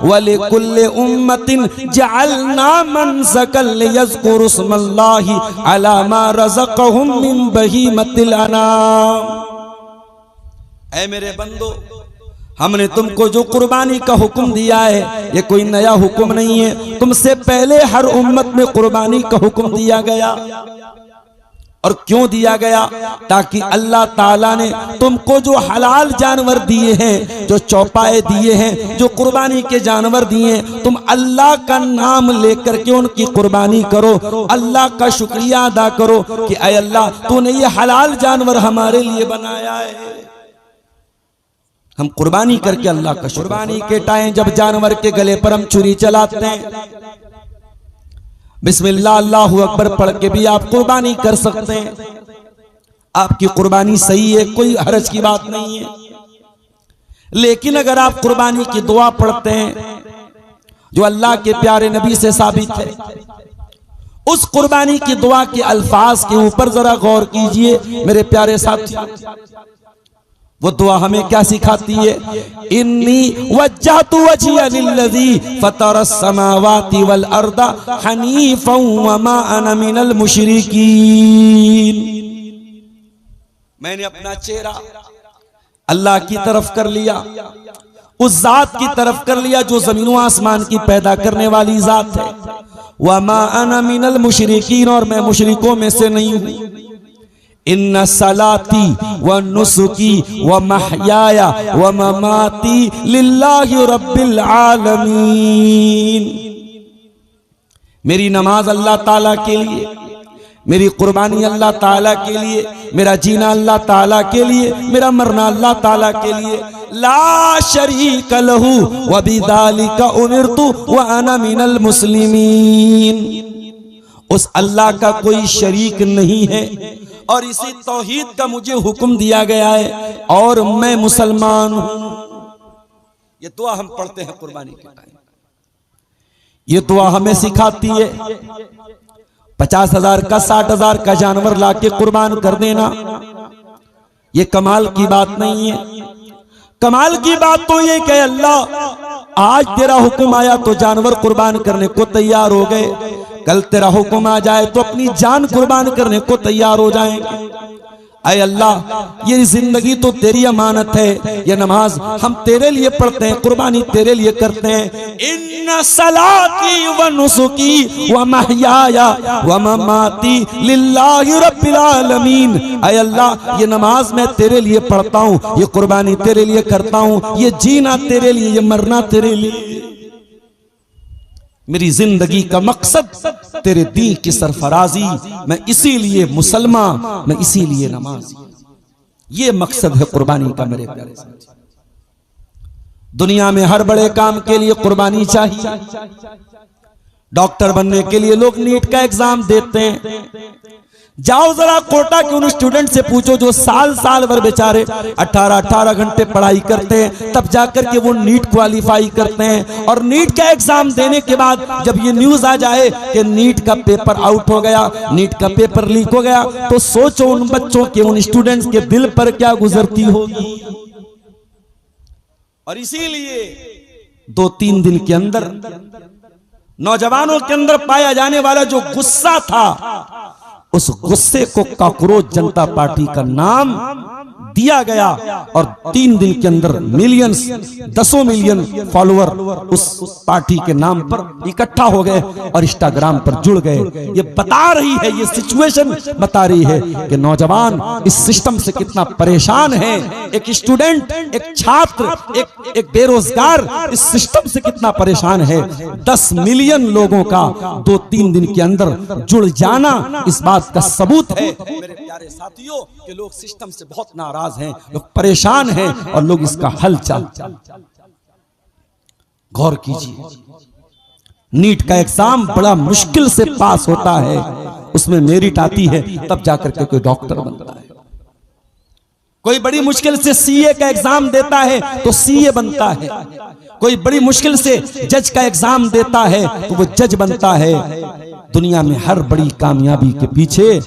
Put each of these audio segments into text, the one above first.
वलिकुल्लि उम्मतिन जअलना मनसकन लियज़कुरु इस्मल्लाहि अला मा रज़क़हुम मिन बहीमतिल अनाम। ऐ मेरे बंदो, हमने तुमको जो कुर्बानी का हुक्म दिया है ये कोई नया हुक्म नहीं है। तुमसे पहले हर उम्मत में कुर्बानी का हुक्म दिया गया। और क्यों दिया गया? ताकि अल्लाह ताला ने तुमको जो हलाल जानवर दिए हैं, जो चौपाए दिए हैं, जो कुर्बानी के जानवर दिए हैं, तुम अल्लाह का नाम लेकर के उनकी कुर्बानी करो, अल्लाह का शुक्रिया अदा करो कि ऐ अल्लाह तूने ये हलाल जानवर हमारे लिए बनाया है। हम कुर्बानी करके अल्लाह का कुर्बानी के टाइम जब जानवर के गले पर हम छुरी चलाते हैं, बिस्मिल्लाह अल्लाहु अकबर पढ़ के भी आप कुर्बानी कर सकते हैं। आपकी कुर्बानी सही है, कोई हर्ज की बात नहीं है। लेकिन अगर आप कुर्बानी की दुआ पढ़ते हैं जो अल्लाह के प्यारे नबी से साबित है, उस कुर्बानी की दुआ के अल्फाज के ऊपर जरा गौर कीजिए मेरे प्यारे साथियों। वो दुआ हमें क्या सिखाती है? इन्नी वज्जहतु वजहिया लिल्लज़ी फतरस समावाति वल अर्दा हनीफन वमा अना मिनल मुशरिकीन। मैंने अपना चेहरा अल्लाह की तरफ कर लिया, उस जात की तरफ कर लिया जो जमीन व आसमान की पैदा करने वाली जात है। वमा अना मिनल मुशरिकीन, और मैं मुशरिकों में से नहीं हूं। इन्ना सलाती व नुसुकी व महयाया व ममाती लिल्लाहि रब्बिल आलमीन। मेरी नमाज अल्लाह ताला के लिए, मेरी कुर्बानी अल्लाह ताला के लिए, मेरा जीना अल्लाह ताला के लिए, मेरा मरना अल्लाह ताला के लिए। ला शरीक लहू व बिज़ालिका उमिरतु व अना मिनल मुस्लिमीन। उस अल्लाह का कोई शरीक नहीं है और इसी तौहीद का मुझे हुक्म दिया गया है और मैं मुसलमान हूं। ये दुआ हम पढ़ते हैं कुर्बानी के टाइम। ये दुआ हमें सिखाती है 50,000 का 60,000 का जानवर लाके कुर्बान कर देना ये कमाल की बात नहीं है। कमाल की बात तो ये कि अल्लाह आज तेरा हुक्म आया तो जानवर कुर्बान करने को तैयार हो गए, कल तेरा हुक्म आ जाए तो अपनी जान कुर्बान करने को तैयार हो जाएंगे। ऐ अल्लाह ये जिंदगी तो तेरी अमानत है, ये नमाज हम तेरे लिए पढ़ते हैं, कुर्बानी तेरे लिए करते हैं। इन्ना सलाती व नुसुकी व महयाया व ममाती लिल्लाहि रब्बिल आलमीन। ऐ अल्लाह ये नमाज मैं तेरे लिए पढ़ता हूँ, ये कुर्बानी तेरे लिए करता हूँ, ये जीना तेरे लिए, ये मरना तेरे लिए। मेरी जिंदगी का मकसद तेरे दीन की सरफराजी, मैं इसीलिए मुसलमान, मैं इसीलिए नमाजी। ये मकसद है कुर्बानी का मेरे प्यारे साथी। दुनिया में हर बड़े काम के लिए कुर्बानी चाहिए। डॉक्टर बनने के लिए लोग नीट का एग्जाम देते हैं। जाओ जरा कोटा के उन स्टूडेंट से पूछो जो साल साल भर बेचारे 18-18 घंटे पढ़ाई करते हैं, तब जाकर के वो नीट क्वालिफाई करते हैं। और नीट का एग्जाम देने के बाद जब ये न्यूज आ जाए कि नीट का पेपर आउट हो गया, नीट का पेपर लीक हो गया, तो सोचो उन बच्चों के, उन स्टूडेंट्स के दिल पर क्या गुजरती होगी। और इसीलिए 2-3 दिन के अंदर नौजवानों के अंदर पाया जाने वाला जो गुस्सा था, उस गुस्से को कॉकरोच जनता पार्टी का नाम दिया गया। और 3 दिन के अंदर मिलियंस, 10 मिलियन फॉलोअर उस पार्टी के नाम पर इकट्ठा हो गए और इंस्टाग्राम पर जुड़ गए। ये बता रही है, ये सिचुएशन बता रही है कि नौजवान इस सिस्टम से कितना परेशान है। एक स्टूडेंट, एक छात्र, एक बेरोजगार इस सिस्टम से कितना परेशान है। 10 मिलियन लोगों का 2-3 दिन के अंदर जुड़ जाना इस बात का सबूत है मेरे प्यारे साथियों कि लोग सिस्टम से बहुत नाराज हैं, लोग परेशान हैं और लोग इसका हल चाहते। गौर कीजिए, नीट का एग्जाम बड़ा मुश्किल से पास होता है, उसमें मेरिट आती है, तब जाकर के कोई डॉक्टर बनता है। कोई बड़ी मुश्किल से सीए का एग्जाम देता है तो सीए बनता है। कोई बड़ी मुश्किल से जज का एग्जाम देता है तो वो जज बनता है। दुनिया में हर बड़ी कामयाबी के पीछे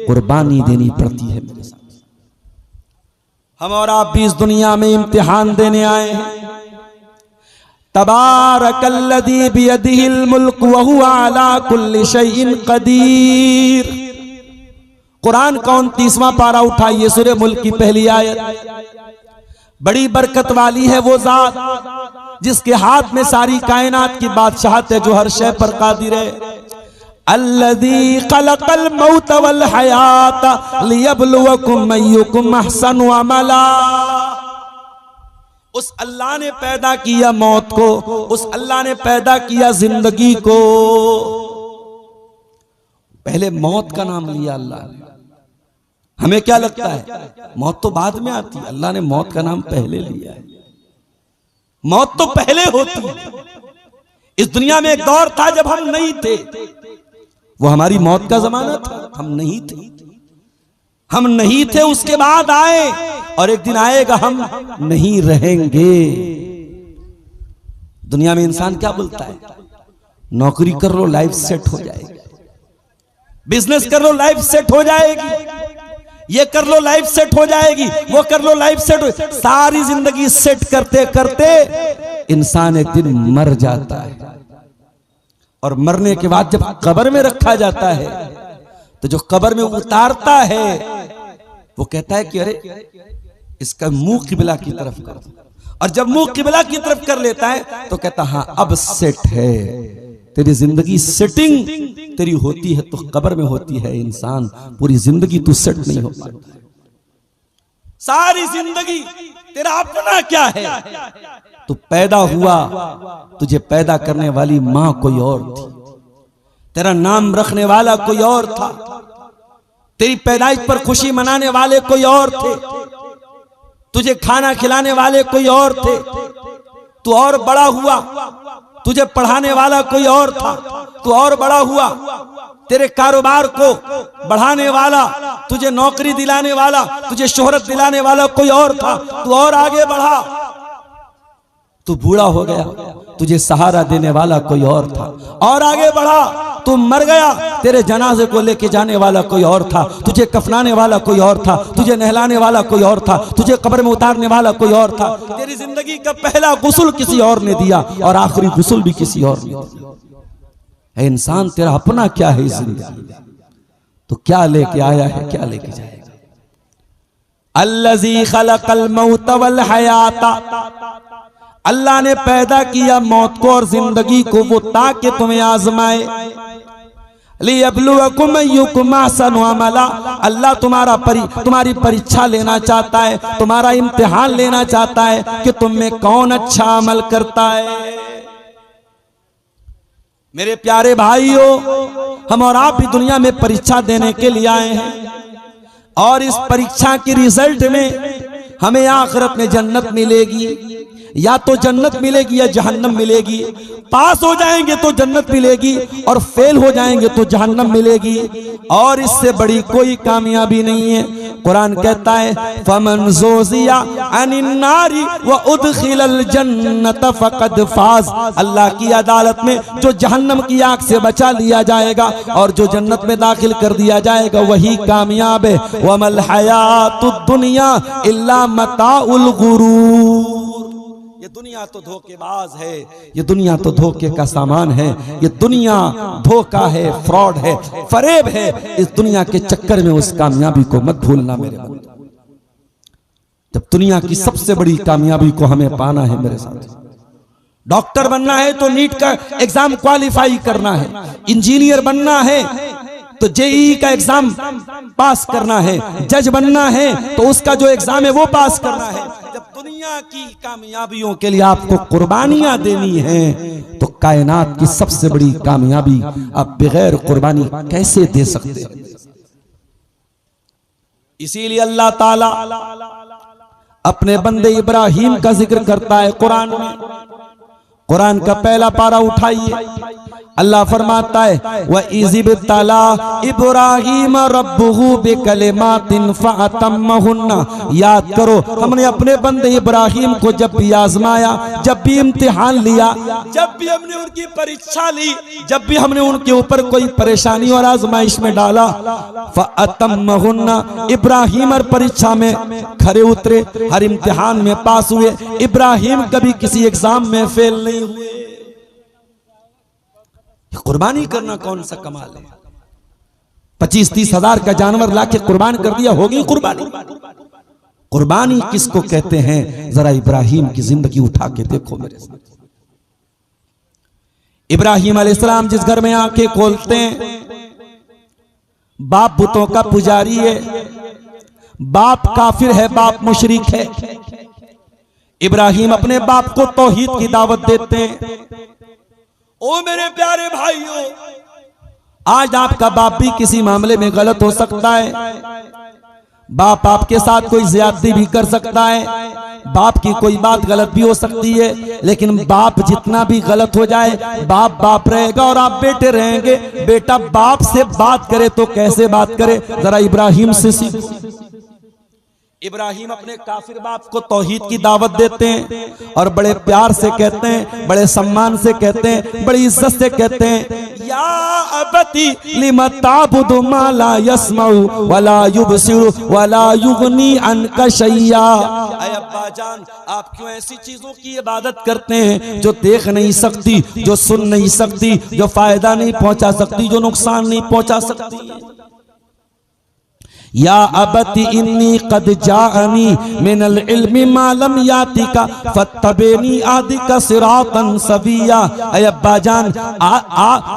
कुर्बानी देनी पड़ती है मेरे साथ। हम और आप भी इस दुनिया में इम्तिहान देने आए हैं। तबारकल्लज़ी बियदिहिल मुल्क व हुवा अला कुल्लि शैइन क़दीर। कुरान का 29वां पारा उठाइए, सूरह मुल्क की पहली आयत। बड़ी बरकत वाली है वो जात जिसके हाथ में सारी कायनात की बादशाहत है, जो हर शय पर कादिर है। अल्लज़ी खलक़ल मौत वल हयात लियब्लुवकुम अय्युकुम अहसनु अमला। उस अल्लाह ने पैदा किया मौत को, उस अल्लाह ने पैदा किया जिंदगी को। पहले मौत का नाम लिया अल्लाह ने। हमें क्या लगता है मौत तो बाद में आती है, अल्लाह ने मौत का नाम पहले लिया है। मौत तो पहले होती है। इस दुनिया में एक दौर था जब हम नहीं थे, वो हमारी मौत का जमाना था। हम नहीं थे, हम नहीं थे, उसके बाद आए, और एक दिन आएगा हम नहीं रहेंगे। दुनिया में इंसान क्या बोलता है, नौकरी कर लो लाइफ सेट हो जाएगी, बिजनेस कर लो लाइफ सेट हो जाएगी, ये कर लो लाइफ सेट हो जाएगी, वो कर लो लाइफ सेट हो। सारी जिंदगी सेट करते करते इंसान एक दिन मर जाता है, और मरने के बाद जब कब्र में रखा जाता है तो जो कब्र में उतारता है वो कहता है कि अरे इसका मुंह किबला की तरफ कर दो, और जब मुंह किबला की तरफ कर लेता है तो कहता हाँ अब सेट है। तेरी जिंदगी सेटिंग तेरी होती है तो कब्र में होती है इंसान, पूरी जिंदगी तू सेट नहीं हो पाता। सारी जिंदगी तेरा अपना क्या है, तू पैदा हुआ, तुझे पैदा करने वाली मां कोई और थी, तेरा नाम रखने वाला कोई और था, तेरी पैदाइश पर खुशी मनाने वाले कोई और थे, तुझे खाना खिलाने वाले कोई और थे, तू और बड़ा हुआ, तुझे पढ़ाने वाला कोई और था, तू और बड़ा हुआ, तेरे कारोबार को बढ़ाने वाला, तुझे नौकरी दिलाने वाला, तुझे शोहरत दिलाने वाला कोई और था, तू और आगे बढ़ा, तू बूढ़ा हो गया, तुझे सहारा देने वाला कोई और था, और आगे बढ़ा, तू मर गया, तेरे जनाजे को लेके जाने वाला कोई और था, तुझे कफनाने वाला कोई और था, तुझे नहलाने वाला कोई और था, तुझे कब्र में उतारने वाला कोई और था। तेरी जिंदगी का पहला गुस्ल किसी और ने दिया और आखिरी गुस्ल भी किसी और ने दिया। है इंसान तेरा अपना क्या है इस जिंदगी, तो क्या लेके आया है, क्या लेके जाएगा। अल्लज़ी खलक़ल मौत वल हयाता, अल्लाह ने पैदा किया मौत को और जिंदगी को, वो ताकि तुम्हें आजमाए। लियब्लुवकुम अय्युकुम अहसनु अमला, अल्लाह तुम्हारी परीक्षा लेना चाहता है, तुम्हारा इम्तिहान लेना चाहता है कि तुम में कौन अच्छा अमल करता है। मेरे प्यारे भाइयों, हम और आप भी दुनिया में परीक्षा देने के लिए आए हैं, और इस परीक्षा के रिजल्ट में हमें आखिरत में जन्नत मिलेगी, या तो जन्नत मिलेगी या जहन्नम मिलेगी। पास हो जाएंगे तो जन्नत मिलेगी, और फेल हो जाएंगे तो जहन्नम मिलेगी, और इससे बड़ी कोई कामयाबी नहीं है। कुरान कहता है फमन ज़ुज़िया अनिन नारी व उदखिलल जन्नत फ़क़द फ़ाज़, अल्लाह की अदालत में जो जहन्नम की आग से बचा लिया जाएगा और जो जन्नत में दाखिल कर दिया जाएगा वही कामयाब है। वमल हयातुद दुनिया इल्ला मताउल गुरूर, ये दुनिया तो धोखेबाज है, ये दुनिया तो धोखे का सामान है, ये दुनिया धोखा है, फ्रॉड है, फरेब है। इस दुनिया के चक्कर में उस कामयाबी को मत भूलना मेरे बंदे। जब दुनिया की सबसे बड़ी कामयाबी को हमें पाना है मेरे साथ, डॉक्टर बनना है तो नीट का एग्जाम क्वालिफाई करना है, इंजीनियर बनना है तो जेईई का एग्जाम पास करना है, जज बनना है तो उसका जो एग्जाम है वो पास करना है। जब दुनिया की कामयाबियों के लिए आपको कुर्बानियां देनी है तो कायनात की सबसे बड़ी कामयाबी आप बगैर कुर्बानी कैसे दे सकते हैं। इसीलिए अल्लाह ताला अपने बंदे इब्राहिम का जिक्र करता है कुरान में। कुरान का पहला पारा उठाइए, अल्लाह फरमाता है व इज़िब तला इब्राहीम रब्बुहु बिकलिमातिन फअतम्महुन्ना। याद करो हमने अपने बंदे इब्राहिम को जब भी आजमाया, जब भी इम्तिहान लिया, जब भी हमने उनकी परीक्षा ली, जब भी हमने उनके ऊपर कोई परेशानी और आजमाइश में डाला, फअतम्महुन्ना, इब्राहिम हर परीक्षा में खरे उतरे, हर इम्तिहान में पास हुए। इब्राहिम कभी किसी एग्जाम में फेल नहीं हुए। कुर्बानी करना कौन सा कमाल है? 25-30 हजार का जानवर लाके कुर्बान कर दिया, होगी कुर्बानी। कुर्बानी किसको कहते हैं? जरा इब्राहिम की जिंदगी उठा के देखो मेरे साथ। इब्राहिम अलैहिस्सलाम जिस घर में आंखें खोलते हैं, बाप बुतों का पुजारी है, बाप काफिर है, बाप मुशरिक है। इब्राहिम अपने बाप को तौहीद की दावत देते हैं। ओ मेरे प्यारे भाइयों, आज आपका बाप भी किसी मामले में गलत हो सकता है। बाप आपके साथ कोई ज्यादती भी कर सकता है, बाप की कोई बात गलत भी हो सकती है, लेकिन बाप जितना भी गलत हो जाए, बाप बाप रहेगा और आप बेटे रहेंगे। बेटा बाप से बात करे तो कैसे बात करे, जरा इब्राहिम से सीखो। इब्राहिम अपने काफिर बाप को तौहीद की दावत देते हैं और बड़े प्यार से कहते हैं, बड़े सम्मान से कहते हैं, बड़ी इज्जत से कहते हैं, या अबती लिमा ताबुदु मा ला यस्माउ वला युबसिरु वला युगनी अनका शैया। ऐ अब्बा जान, आप क्यों ऐसी चीजों की इबादत करते हैं जो देख नहीं सकती, जो सुन नहीं सकती, जो फायदा नहीं पहुंचा सकती, जो नुकसान नहीं पहुंचा सकती। या अबती इन्नी कद जाअनी मिनल इल्मि मा लम यातिका फत्तबिनी आदिका सिरातन सविया। ऐ अब्बा जान,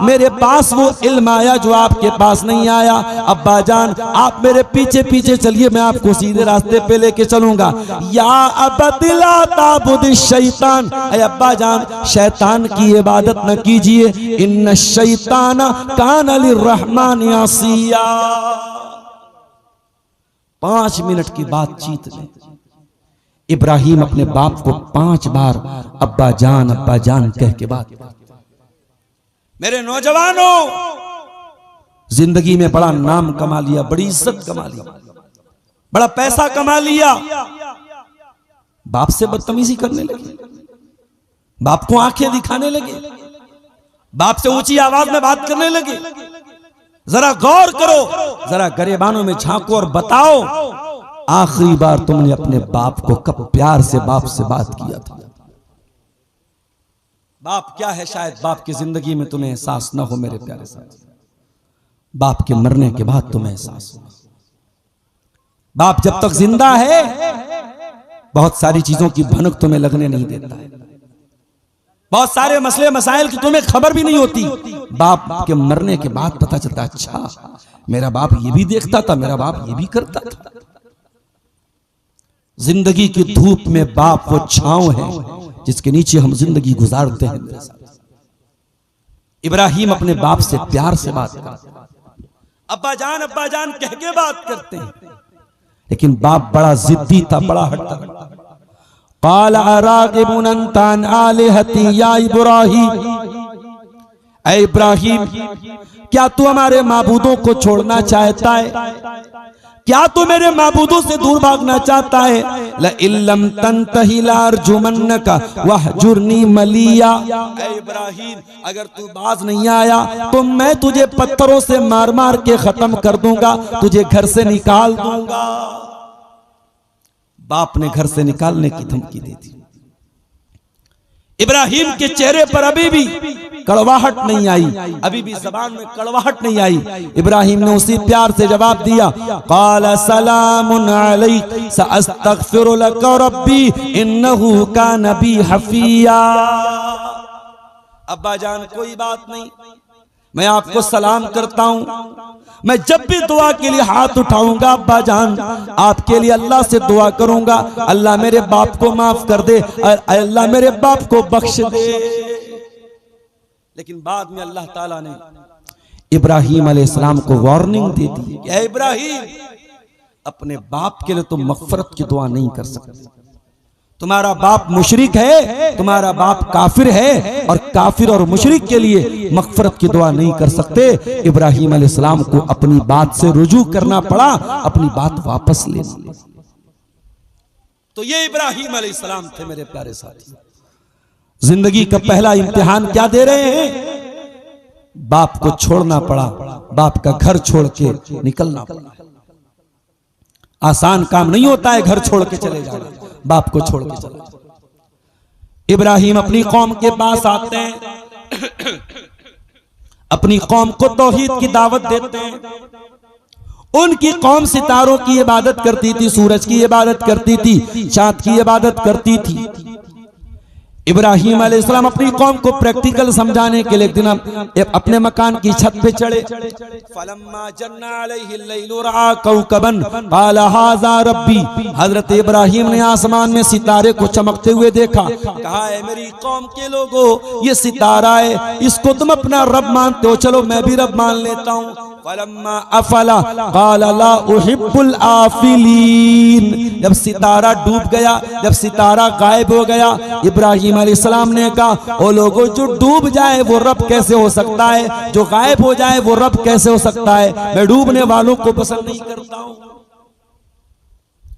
मेरे पास वो इल्म आया जो आपके पास नहीं आया। अब्बा जान, आप मेरे पीछे पीछे चलिए, मैं आपको सीधे रास्ते पे लेके चलूंगा। या अबती ला ताबुद शैतान, ऐ अब्बा जान, शैतान की इबादत न कीजिए। इन्न शैतान कान लिर्रहमान असिया। 5 मिनट की बातचीत में इब्राहिम अपने बाप को 5 बार अब्बा जान कह के बात। मेरे नौजवानों, जिंदगी में बड़ा नाम कमा लिया, बड़ी इज्जत कमा ली, बड़ा पैसा कमा लिया, बाप से बदतमीजी करने लगे, बाप को आंखें दिखाने लगे, बाप से ऊंची आवाज में बात करने लगे। जरा गौर करो, जरा गरेबानों में झांको और बताओ, आखिरी बार तुमने अपने बाप को कब प्यार से बाप से बात किया था? बाप क्या है, शायद बाप की जिंदगी में तुम्हें एहसास ना हो मेरे प्यारे साथ। बाप के मरने के बाद तुम्हें एहसास हो। बाप जब तक जिंदा है बहुत सारी चीजों की भनक तुम्हें लगने नहीं देता है, बहुत सारे मसले मसाइल की तुम्हें खबर भी नहीं होती। बाप के मरने के बाद पता चलता, अच्छा मेरा बाप ये भी देखता था, मेरा बाप ये भी करता था। जिंदगी की धूप में बाप वो छांव है जिसके नीचे हम जिंदगी गुजारते हैं। इब्राहिम अपने बाप से प्यार से बात करते हैं, अब्बा जान कह के बात करते हैं, लेकिन बाप बड़ा जिद्दी था, बड़ा हटता। क़ाल अराग़िबुन अंता अन आलिहती या इब्राहिम, ऐ इब्राहिम, क्या तू हमारे माबूदों को छोड़ना चाहता है? क्या तू मेरे माबूदों से दूर भागना चाहता है? लइल्लम तंतहि लारजुमन्नका वहजुरनी मलिया। ऐ इब्राहिम, अगर तू बाज नहीं आया तो मैं तुझे पत्थरों से मार मार के खत्म कर दूंगा, तुझे घर से निकाल दूंगा। बाप ने घर से निकालने की धमकी दी थी। इब्राहिम के चेहरे पर अभी भी कड़वाहट नहीं आई, अभी भी जबान में कड़वाहट नहीं आई। इब्राहिम ने उसी प्यार से जवाब दिया, क़ाल सलामुन अलैक सअस्तग़फिरु लक रब्बी इन्नहु कान बी हफिया। अब्बा जान कोई बात नहीं, मैं आपको सलाम करता हूं। मैं जब भी दुआ के लिए हाथ उठाऊंगा अब्बा जान, आपके लिए अल्लाह से दुआ करूंगा, अल्लाह मेरे बाप को माफ कर दे, अल्लाह मेरे बाप को बख्श दे। लेकिन बाद में अल्लाह ताला ने इब्राहिम अलैहिस्सलाम को वार्निंग दे दी कि ऐ इब्राहिम, अपने बाप के लिए तो मगफरत की दुआ नहीं कर सकते, तुम्हारा बाप मुशरिक है, तुम्हारा बाप काफिर है, और काफिर और मुशरिक के लिए मगफरत की दुआ नहीं कर सकते। इब्राहिम अलैहिस्सलाम को अपनी बात से रुजू करना पड़ा, अपनी बात वापस लेना। तो ये इब्राहिम अलैहिस्सलाम थे मेरे प्यारे साथी। जिंदगी का पहला इम्तिहान क्या दे रहे हैं? बाप को छोड़ना पड़ा, बाप का घर छोड़ के निकलना पड़ा। आसान काम नहीं होता है घर छोड़ के चले जाना, बाप को छोड़ के चले। इब्राहिम अपनी कौम के पास आते हैं, अपनी कौम को तौहीद की दावत देते हैं। उनकी कौम सितारों की इबादत करती थी, सूरज की इबादत करती थी, चांद की इबादत करती थी। इब्राहिम अलैहिस्सलाम अपनी कौम को प्रैक्टिकल समझाने के लिए एक दिन अपने मकान की छत पे चढ़े। फलम्मा जन्ना अलैहिल लैलु रआ कौकबन क़ाल हाज़ा रब्बी। हजरत इब्राहिम ने आसमान में सितारे को चमकते हुए देखा, कहा है मेरी कौम के लोगों, ये सितारा है, इसको तुम अपना रब मानते हो, चलो मैं भी रब मान लेता हूँ। फलम्मा अफला क़ाल ला उहिब्बुल आफिलीन। जब सितारा डूब गया, जब सितारा गायब हो गया, इब्राहिम अलैहिस्सलाम ने कहा ओ लोगों, जो डूब जाए वो रब कैसे हो सकता है, जो गायब हो जाए वो रब कैसे हो सकता है, मैं डूबने वालों को पसंद नहीं करता हूं।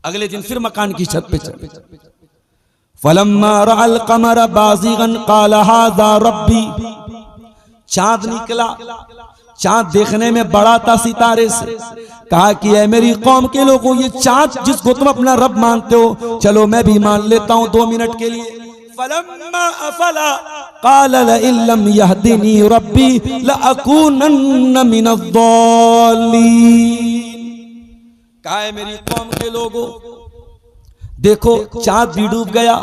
अगले दिन फिर मकान की छत पे चढ़े। फलम्मा रअल कमर बाज़िगन क़ाल हाज़ा रब्बी। चांद निकला, चांद देखने में बड़ा था सितारे से। कहा कि ऐ मेरी कौम के लोगों, ये चांद जिसको तुम अपना रब मानते हो, चलो मैं भी मान लेता हूं 2 मिनट के लिए। फलम्मा अफला क़ाल लइल्लम यहदिनी रब्बी लअकूनन्न मिनज़्ज़ालिन। कहा है मेरी कौम के लोगों, देखो चांद भी डूब गया,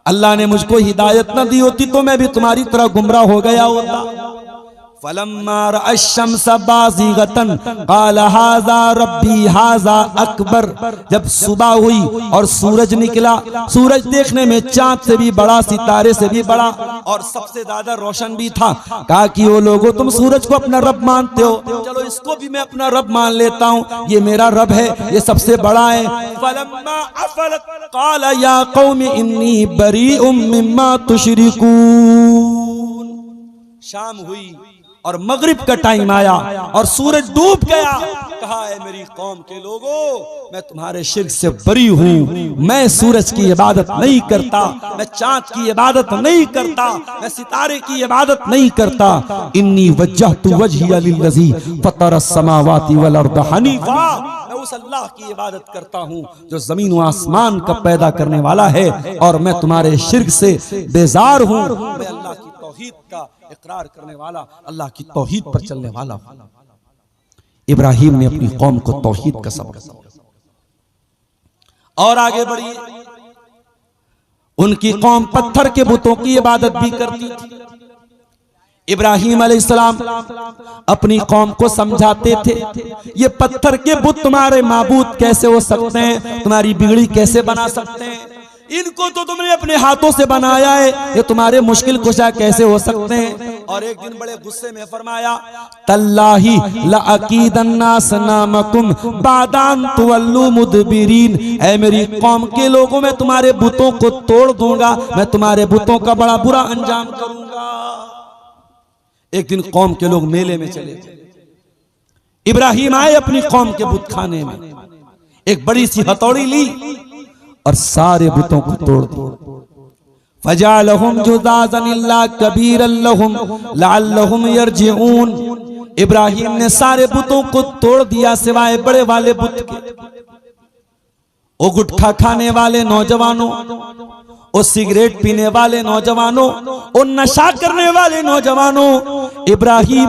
अल्लाह ने मुझको हिदायत न दी होती तो मैं भी तुम्हारी तरह गुमराह हो गया होता। फलम्मा रअश-शम्स बाज़िगतन क़ाल हाज़ा रब्बी हाज़ा अकबर। जब सुबह हुई और सूरज निकला, सूरज देखने में चांद से भी बड़ा, सितारे से भी बड़ा और सबसे ज्यादा रोशन भी था। कहा कि वो लोगों, तुम सूरज को अपना रब मानते हो, चलो इसको भी मैं अपना रब मान लेता हूँ, ये मेरा रब है, ये सबसे बड़ा है। फलम्मा अफलत क़ाल या क़ौमी इन्नी बरीउम मिम्मा तुशरिकून। शाम हुई और मगरिब का टाइम आया और सूरज डूब गया। कहा है मेरी कौम के लोगों, मैं तुम्हारे शिर्क से बरी हूँ, मैं सूरज की इबादत नहीं करता, मैं चांद की इबादत नहीं करता, मैं सितारे की इबादत नहीं करता। इन्नी वज्जहतु वजहिया लिल्लज़ी फतरस समावाति वल अर्द हनीफा। मैं उस अल्लाह की इबादत करता हूँ जो जमीन व आसमान का पैदा करने वाला है, और मैं तुम्हारे शिर्क से बेजार हूँ। मैं अल्लाह की तौहीद का इकरार करने वाला, अल्लाह की तौहीद पर चलने वाला हूं। इब्राहिम ने अपनी कौम को तौहीद का सबक दिया। और आगे बढ़िए, उनकी कौम पत्थर के बुतों की इबादत भी करती थी। इब्राहिम अलैहिस्सलाम अपनी कौम को समझाते थे, ये पत्थर के बुत तुम्हारे माबूद कैसे हो सकते हैं, तुम्हारी बिगड़ी कैसे बना सकते हैं, इनको तो तुमने अपने हाथों से बनाया है, ये तुम्हारे मुश्किल कुशा कैसे हो सकते हैं। और एक दिन बड़े गुस्से में फरमाया, तल्लाही लअकीदन्ना सनामकुम बादान तुवल्लु मुदबिरीन। ऐ मेरी कौम के लोगों, मैं तुम्हारे बुतों को तोड़ दूंगा, मैं तुम्हारे बुतों का बड़ा बुरा अंजाम करूंगा। एक दिन कौम के लोग मेले में चले, इब्राहिम आए अपनी कौम के बुत खाने में, एक बड़ी सी हथौड़ी ली और सारे बुतों को तोड़ दिया। फजालहुम जुदाज़न इल्ला कबीरन लहुम लअल्लहुम यरजिऊन। इब्राहिम ने सारे बुतों को तोड़ दिया सिवाय बड़े वाले बुत के। ओ गुटखा खाने वाले नौजवानों, ओ सिगरेट पीने वाले नौजवानों, ओ नशा करने वाले नौजवानों, इब्राहिम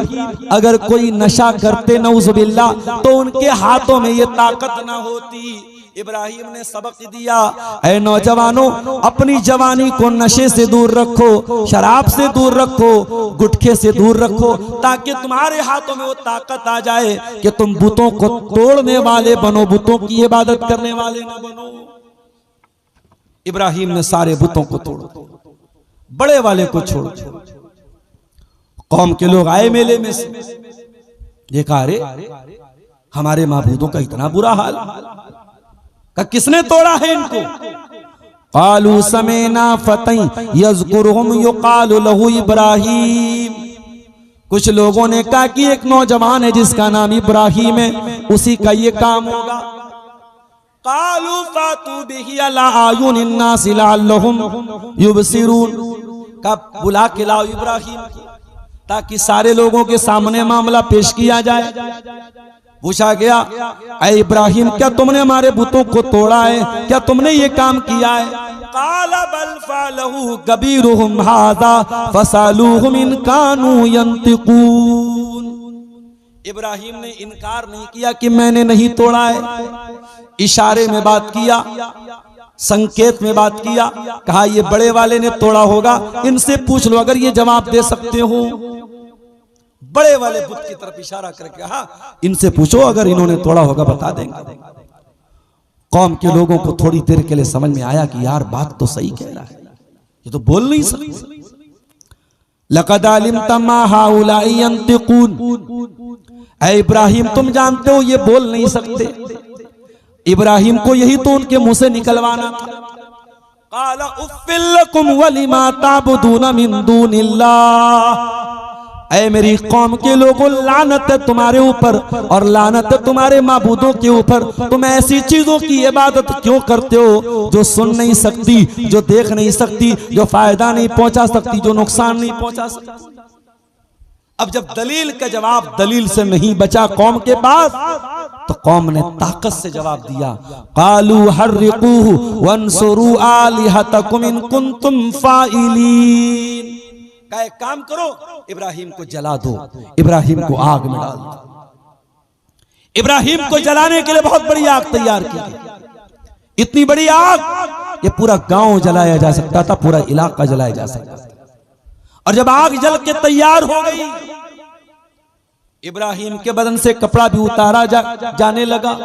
अगर कोई नशा करते नऊज़ुबिल्लाह तो उनके हाथों में ये ताकत ना होती। इब्राहिम ने सबक दिया, ऐ नौजवानों, अपनी जवानी को नशे से दूर रखो, शराब से दूर रखो, गुटखे से दूर रखो, ताकि तुम्हारे हाथों में वो ताकत आ जाए कि तुम बुतों को तोड़ने वाले बनो, बुतों की इबादत करने वाले न बनो। इब्राहिम ने सारे बुतों को तोड़ा, बड़े वाले को छोड़। कौम के लोग आए मेले में से, देखा अरे हमारे माबूदों का इतना बुरा हाल, किसने तोड़ा है इनको। क़ालू समीना फ़तन यज़कुरुहुम युक़ालु लहू इब्राहीम। कुछ लोगों ने कहा कि एक नौजवान है जिसका नाम इब्राहिम है, उसी का ये काम होगा। क़ालू फ़ातू बिही अला आयुनिन नास लअल्लहुम युबसिरून। कब बुला के लाओ इब्राहिम को, ताकि सारे लोगों के सामने मामला पेश किया जाए। पूछा गया, ऐ इब्राहिम क्या तुमने हमारे बुतों को तोड़ा है, क्या तुमने ये काम किया है? क़ाला बल फ़अलहू कबीरुहुम हाज़ा फ़सअलूहुम इन कानू यंतिक़ून। इब्राहिम ने इनकार नहीं किया कि मैंने नहीं तोड़ा है, इशारे में बात किया, संकेत में बात किया। कहा ये बड़े वाले ने तोड़ा होगा, इनसे पूछ लो अगर ये जवाब दे सकते हो। बड़े वाले बुत की तरफ इशारा करके कहा इनसे पूछो, अगर इन्होंने तोड़ा होगा बता देंगे। कौम के लोगों को थोड़ी देर के लिए समझ में आया कि यार बात तो सही कह रहा है, ये तो बोल नहीं सकते। लक़द अलिमता मा हाउलाई यंतिक़ून। ऐ इब्राहिम तुम जानते हो ये बोल नहीं सकते। इब्राहिम को यही तो उनके मुंह से निकलवाना था। क़ाला उफ़्फ़िल लकुम वलिमा ताबुदून मिन दूनिल्लाह। ऐ मेरी कौम के लोगों, लानत है तुम्हारे ऊपर और लानत है तुम्हारे माबूदों के ऊपर। तुम ऐसी चीजों की इबादत क्यों करते हो जो सुन नहीं सकती, जो देख नहीं सकती, जो फायदा नहीं पहुंचा सकती, जो नुकसान नहीं पहुंचा सकती। अब जब दलील का जवाब दलील से नहीं बचा कौम के पास, तो कौम ने ताकत से जवाब दिया। क़ालू हर्रिक़ूहु वंसुरू आलिहतकुम इन कुंतुम फ़ाइलीन। का एक काम करो, इब्राहिम को जला दो, इब्राहिम को आग में डाल दो। इब्राहिम को जलाने के लिए बहुत बड़ी आग तैयार की। इतनी बड़ी आग ये पूरा गांव जलाया जा सकता था, पूरा इलाका जलाया जा सकता था। और जब आग जल के तैयार हो गई, इब्राहिम के बदन से कपड़ा भी उतारा जाने लगा।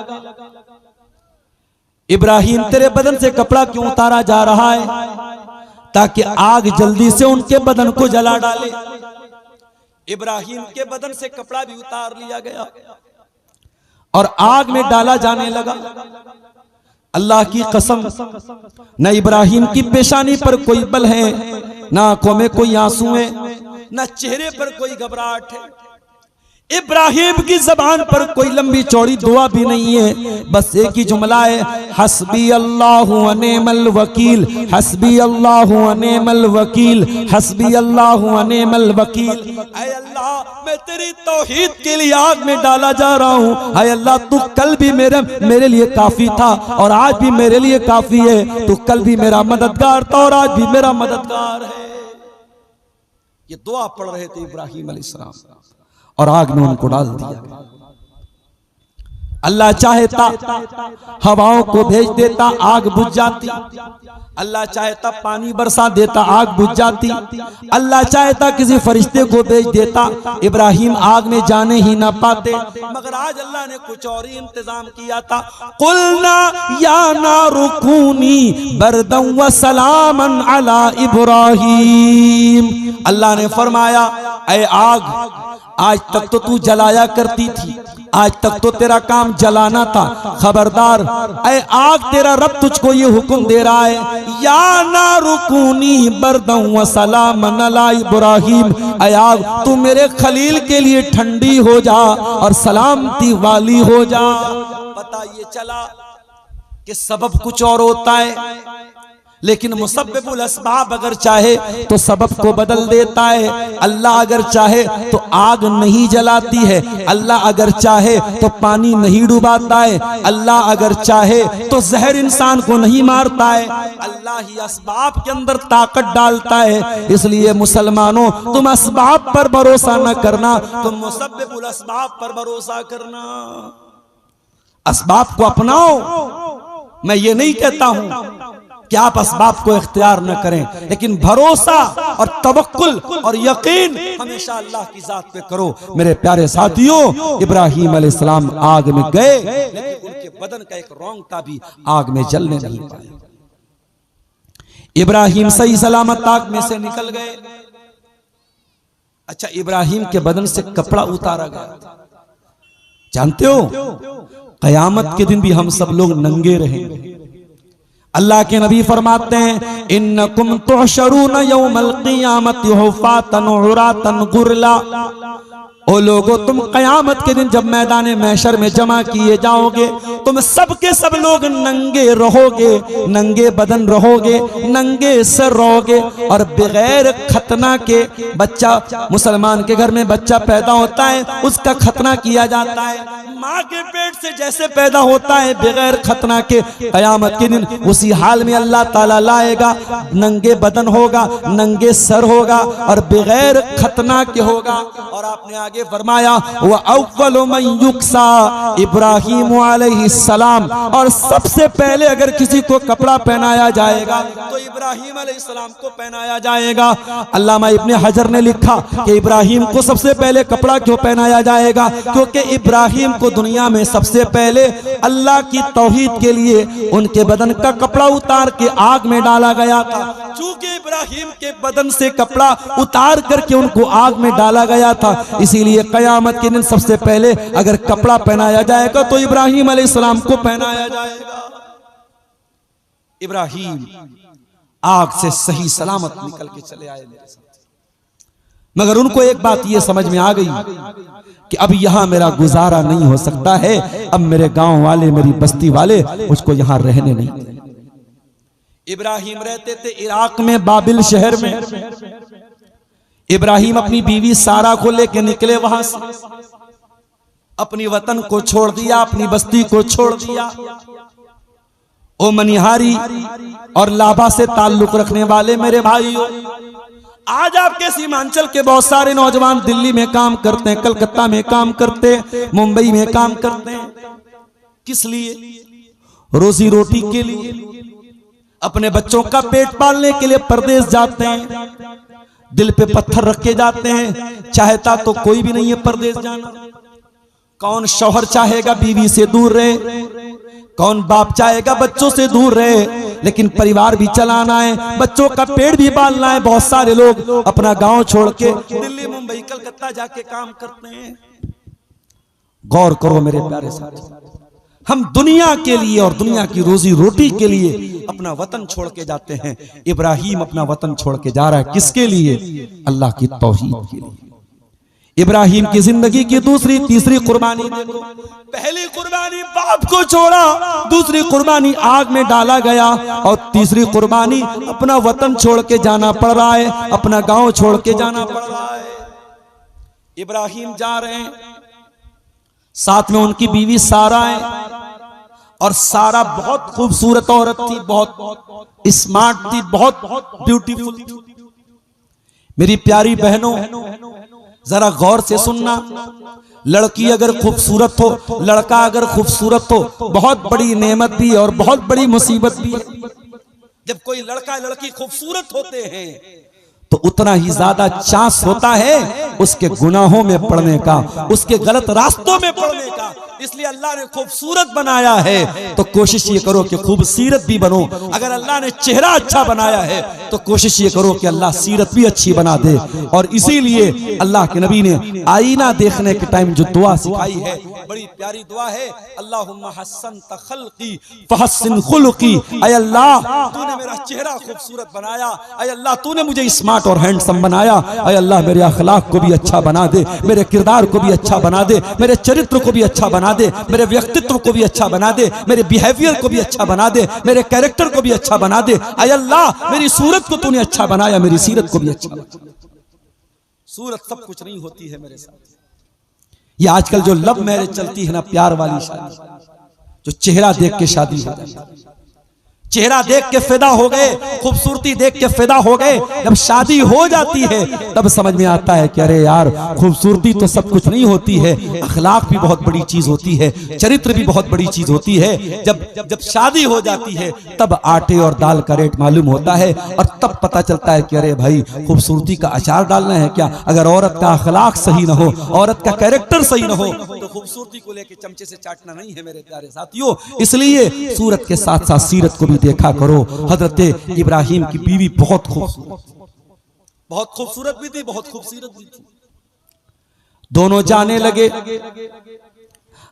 इब्राहिम तेरे बदन से कपड़ा क्यों उतारा जा रहा है? ताकि आग जल्दी से उनके बदन को जला डाले। इब्राहिम के बदन से कपड़ा भी उतार लिया गया और आग में डाला जाने लगा। अल्लाह की कसम, न इब्राहिम की पेशानी पर कोई बल है, न आंखों में कोई आंसू है, न चेहरे पर कोई घबराहट है। इब्राहिम की जबान पर कोई लंबी चौड़ी दुआ भी नहीं है, बस एक ही जुमला है, हस्बी अल्लाहु व निअमल वकील, हस्बी अल्लाहु व निअमल वकील, हस्बी अल्लाहु व निअमल वकील। ऐ अल्लाह मैं तेरी तौहीद के लिए आग में डाला जा रहा हूँ। ऐ अल्लाह तू कल भी मेरे लिए काफी था और आज भी मेरे लिए काफी है। तू कल भी मेरा मददगार था और आज भी मेरा मददगार है। ये दुआ पढ़ रहे थे इब्राहिम अलैहिस्सलाम और आग में उनको डाल दिया। अल्लाह चाहता हवाओं को भेज देता, आग बुझ जाती। अल्लाह चाहता पानी बरसा देता, आग बुझ जाती। अल्लाह चाहता किसी फरिश्ते को भेज देता, इब्राहिम आग में जाने ही ना पाते। मगर आज अल्लाह ने कुछ और ही इंतजाम किया था। कुलना या नारु कूनी बरदन व सलामन अला इब्राहिम। अल्लाह ने फरमाया, ऐ आग आज तक तो तू जलाया करती थी, आज तक तो तेरा काम जलाना था, खबरदार ऐ आग तेरा रब तुझको ये हुक्म दे रहा है, या नारु कूनी बरदन व सलामन अला इब्राहिम। ऐ आग तू मेरे खलील के लिए ठंडी हो जा और सलामती वाली हो जा। पता ये चला कि सबब कुछ और होता है, लेकिन मुसब्बिबुल अस्बाब अगर चाहे तो सबब को बदल देता है। अल्लाह अगर चाहे तो आग नहीं जलाती है, अल्लाह अगर चाहे तो पानी नहीं डुबाता है, अल्लाह अगर चाहे तो जहर इंसान को नहीं मारता है। अल्लाह ही अस्बाब के अंदर ताकत डालता है। इसलिए मुसलमानों तुम अस्बाब पर भरोसा न करना, तुम मुसब्बिबुल अस्बाब पर भरोसा करना। अस्बाब को अपनाओ। मैं ये नहीं कहता हूं कि आप अस्बाब को इख्तियार न करें, लेकिन भरोसा और तवक्कुल और यकीन हमेशा अल्लाह की जात पे करो। मेरे प्यारे साथियों, इब्राहिम अलैहिस्सलाम आग में गए, लेकिन उनके बदन का एक रोंगटा भी आग में जलने नहीं पाया। इब्राहिम सही सलामत आग में से निकल गए। अच्छा, इब्राहिम के बदन से कपड़ा उतारा गया। जानते हो, कयामत के दिन भी हम सब लोग नंगे रहेंगे। अल्लाह के नबी फरमाते हैं इन्नकुम तुहशरून यौमल क़ियामति हुफ़ातन उरातन गुरला। ओ लोगो, तुम कयामत के दिन जब मैदान महशर में जमा किए जाओगे, तुम सबके सब लोग नंगे रहोगे, नंगे बदन रहोगे, नंगे सर रहोगे, और बगैर खतना के बच्चा, मुसलमान के घर में बच्चा पैदा होता है उसका खतना किया जाता है, माँ के पेट से जैसे पैदा होता है बगैर खतना के, कयामत के दिन उसी हाल में अल्लाह ताला लाएगा, नंगे बदन होगा, नंगे सर होगा और बगैर खतना के होगा। और आपने आगे फरमाया वह अव्वलु मन युक्सा इब्राहीम अलैहिस्सलाम, और सबसे पहले अगर किसी को कपड़ा पहनाया जाएगा तो इब्राहीम अलैहिस्सलाम को पहनाया जाएगा। अल्लामा इब्ने हजर ने लिखा कि इब्राहीम को सबसे पहले कपड़ा क्यों पहनाया जाएगा, क्योंकि इब्राहीम को दुनिया में सबसे पहले अल्लाह की तौहीद के लिए उनके बदन का कपड़ा उतार के आग में डाला गया था। चूंकि इब्राहीम के बदन से कपड़ा उतार करके उनको आग में डाला गया था, इसीलिए कयामत के दिन सबसे पहले अगर कपड़ा पहनाया जाएगा तो इब्राहीम अलैहिस्सलाम को पहनाया जाएगा। इब्राहीम आग से सही सलामत निकल के चले आए मेरे साथ, मगर उनको एक बात ये समझ में आ गई कि अब यहां मेरा गुजारा नहीं हो सकता है, अब मेरे गांव वाले, मेरी बस्ती वाले मुझको यहां रहने नहीं देंगे। इब्राहीम रहते थे इराक में बाबिल शहर में। इब्राहीम अपनी बीवी सारा को लेकर निकले वहां से, अपनी वतन को छोड़ दिया, अपनी बस्ती को छोड़ दिया। ओ मनिहारी और लाभा से ताल्लुक रखने वाले मेरे भाइयों, आज आपके सीमांचल के बहुत सारे नौजवान दिल्ली में काम करते हैं, कलकत्ता में काम करते हैं, मुंबई में काम करते हैं। किस लिए? रोजी रोटी के लिए, अपने बच्चों का पेट पालने के लिए परदेश जाते हैं, दिल पे पत्थर रख के जाते हैं। चाहता तो कोई भी नहीं है परदेश जाना। कौन शौहर चाहेगा बीवी से दूर रहे, कौन बाप चाहेगा बच्चों से दूर रहे, लेकिन परिवार भी चलाना है, बच्चों का पेट भी पालना है। बहुत सारे लोग अपना गांव छोड़ के दिल्ली, मुंबई, कलकत्ता जाके काम करते हैं। गौर करो मेरे प्यारे साथी, हम दुनिया के लिए और दुनिया की रोजी रोटी के लिए अपना वतन छोड़ के जाते हैं। इब्राहीम अपना वतन छोड़ के जा रहा है, किसके लिए? अल्लाह की तौहीद के लिए। इब्राहीम की जिंदगी की दूसरी तीसरी कुर्बानी देखो। पहली कुर्बानी बाप को छोड़ा, दूसरी कुर्बानी आग में डाला गया, और तीसरी कुर्बानी अपना वतन छोड़ के जाना पड़ रहा है, अपना गांव छोड़ के जाना पड़ रहा है। इब्राहीम जा रहे हैं, साथ में उनकी बीवी सारा है, और सारा बहुत खूबसूरत औरत थी, बहुत स्मार्ट थी, बहुत ब्यूटीफुल थी। मेरी प्यारी बहनों, जरा गौर से सुनना, लड़की अगर खूबसूरत हो, लड़का अगर खूबसूरत हो, बहुत बड़ी नेमत भी है और बहुत बड़ी मुसीबत भी है। जब कोई लड़का लड़की खूबसूरत होते हैं तो उतना ही ज्यादा चांस होता है उसके गुनाहों में पड़ने का, उसके गलत रास्तों में पड़ने का। इसलिए अल्लाह ने खूबसूरत बनाया है तो कोशिश ये करो कि खूबसीरत भी बनो। अगर अल्लाह ने चेहरा अच्छा बनाया है तो कोशिश ये करो कि अल्लाह सीरत भी अच्छी बना दे। और इसीलिए अल्लाह के नबी ने आईना देखने के टाइम जो दुआ सिखाई है, बड़ी प्यारी दुआ है, अल्लाहुम्मा हस्सनत खल्की फहस्सिन खुलुकी। ऐ अल्लाह, तूने मेरा चेहरा खूबसूरत बनाया, ऐ अल्लाह तूने मुझे स्मार्ट और हैंडसम बनाया, ऐ अल्लाह मेरे अखलाक को भी अच्छा बना दे, मेरे किरदार को भी अच्छा बना दे, मेरे चरित्र को भी अच्छा बना दे, मेरे व्यक्तित्व को भी अच्छा बना दे, मेरे बिहेवियर को भी अच्छा बना दे, मेरे कैरेक्टर को भी अच्छा बना दे। ऐ अल्लाह मेरी सूरत को तूने अच्छा बनाया, मेरी सीरत को भी अच्छा बना। सूरत सब कुछ नहीं होती है मेरे साथ। ये आजकल जो लव मैरिज चलती है ना, प्यार वाली शादी, जो चेहरा देख के शादी हो जाती है, चेहरा देख के फिदा हो गए, खूबसूरती देख के फिदा हो गए, जब शादी हो जाती है तब समझ में आता है कि अरे यार, खूबसूरती तो सब कुछ नहीं होती है, अखलाक भी बहुत बड़ी चीज होती है, चरित्र भी बहुत बड़ी चीज होती है। जब शादी हो जाती है तब आटे और दाल का रेट मालूम होता है, और तब पता चलता है कि अरे भाई, खूबसूरती का अचार डालना है क्या? अगर औरत का अखलाक सही ना हो, औरत का कैरेक्टर सही ना हो, तो खूबसूरती को लेके चमचे से चाटना नहीं है मेरे प्यारे साथियों। इसलिए सूरत के साथ साथ सीरत को भी देखा करो। हजरत इब्राहीम की बीवी बहुत खूबसूरत भी थी, बहुत खूबसूरत भी थी। दोनों जाने लगे,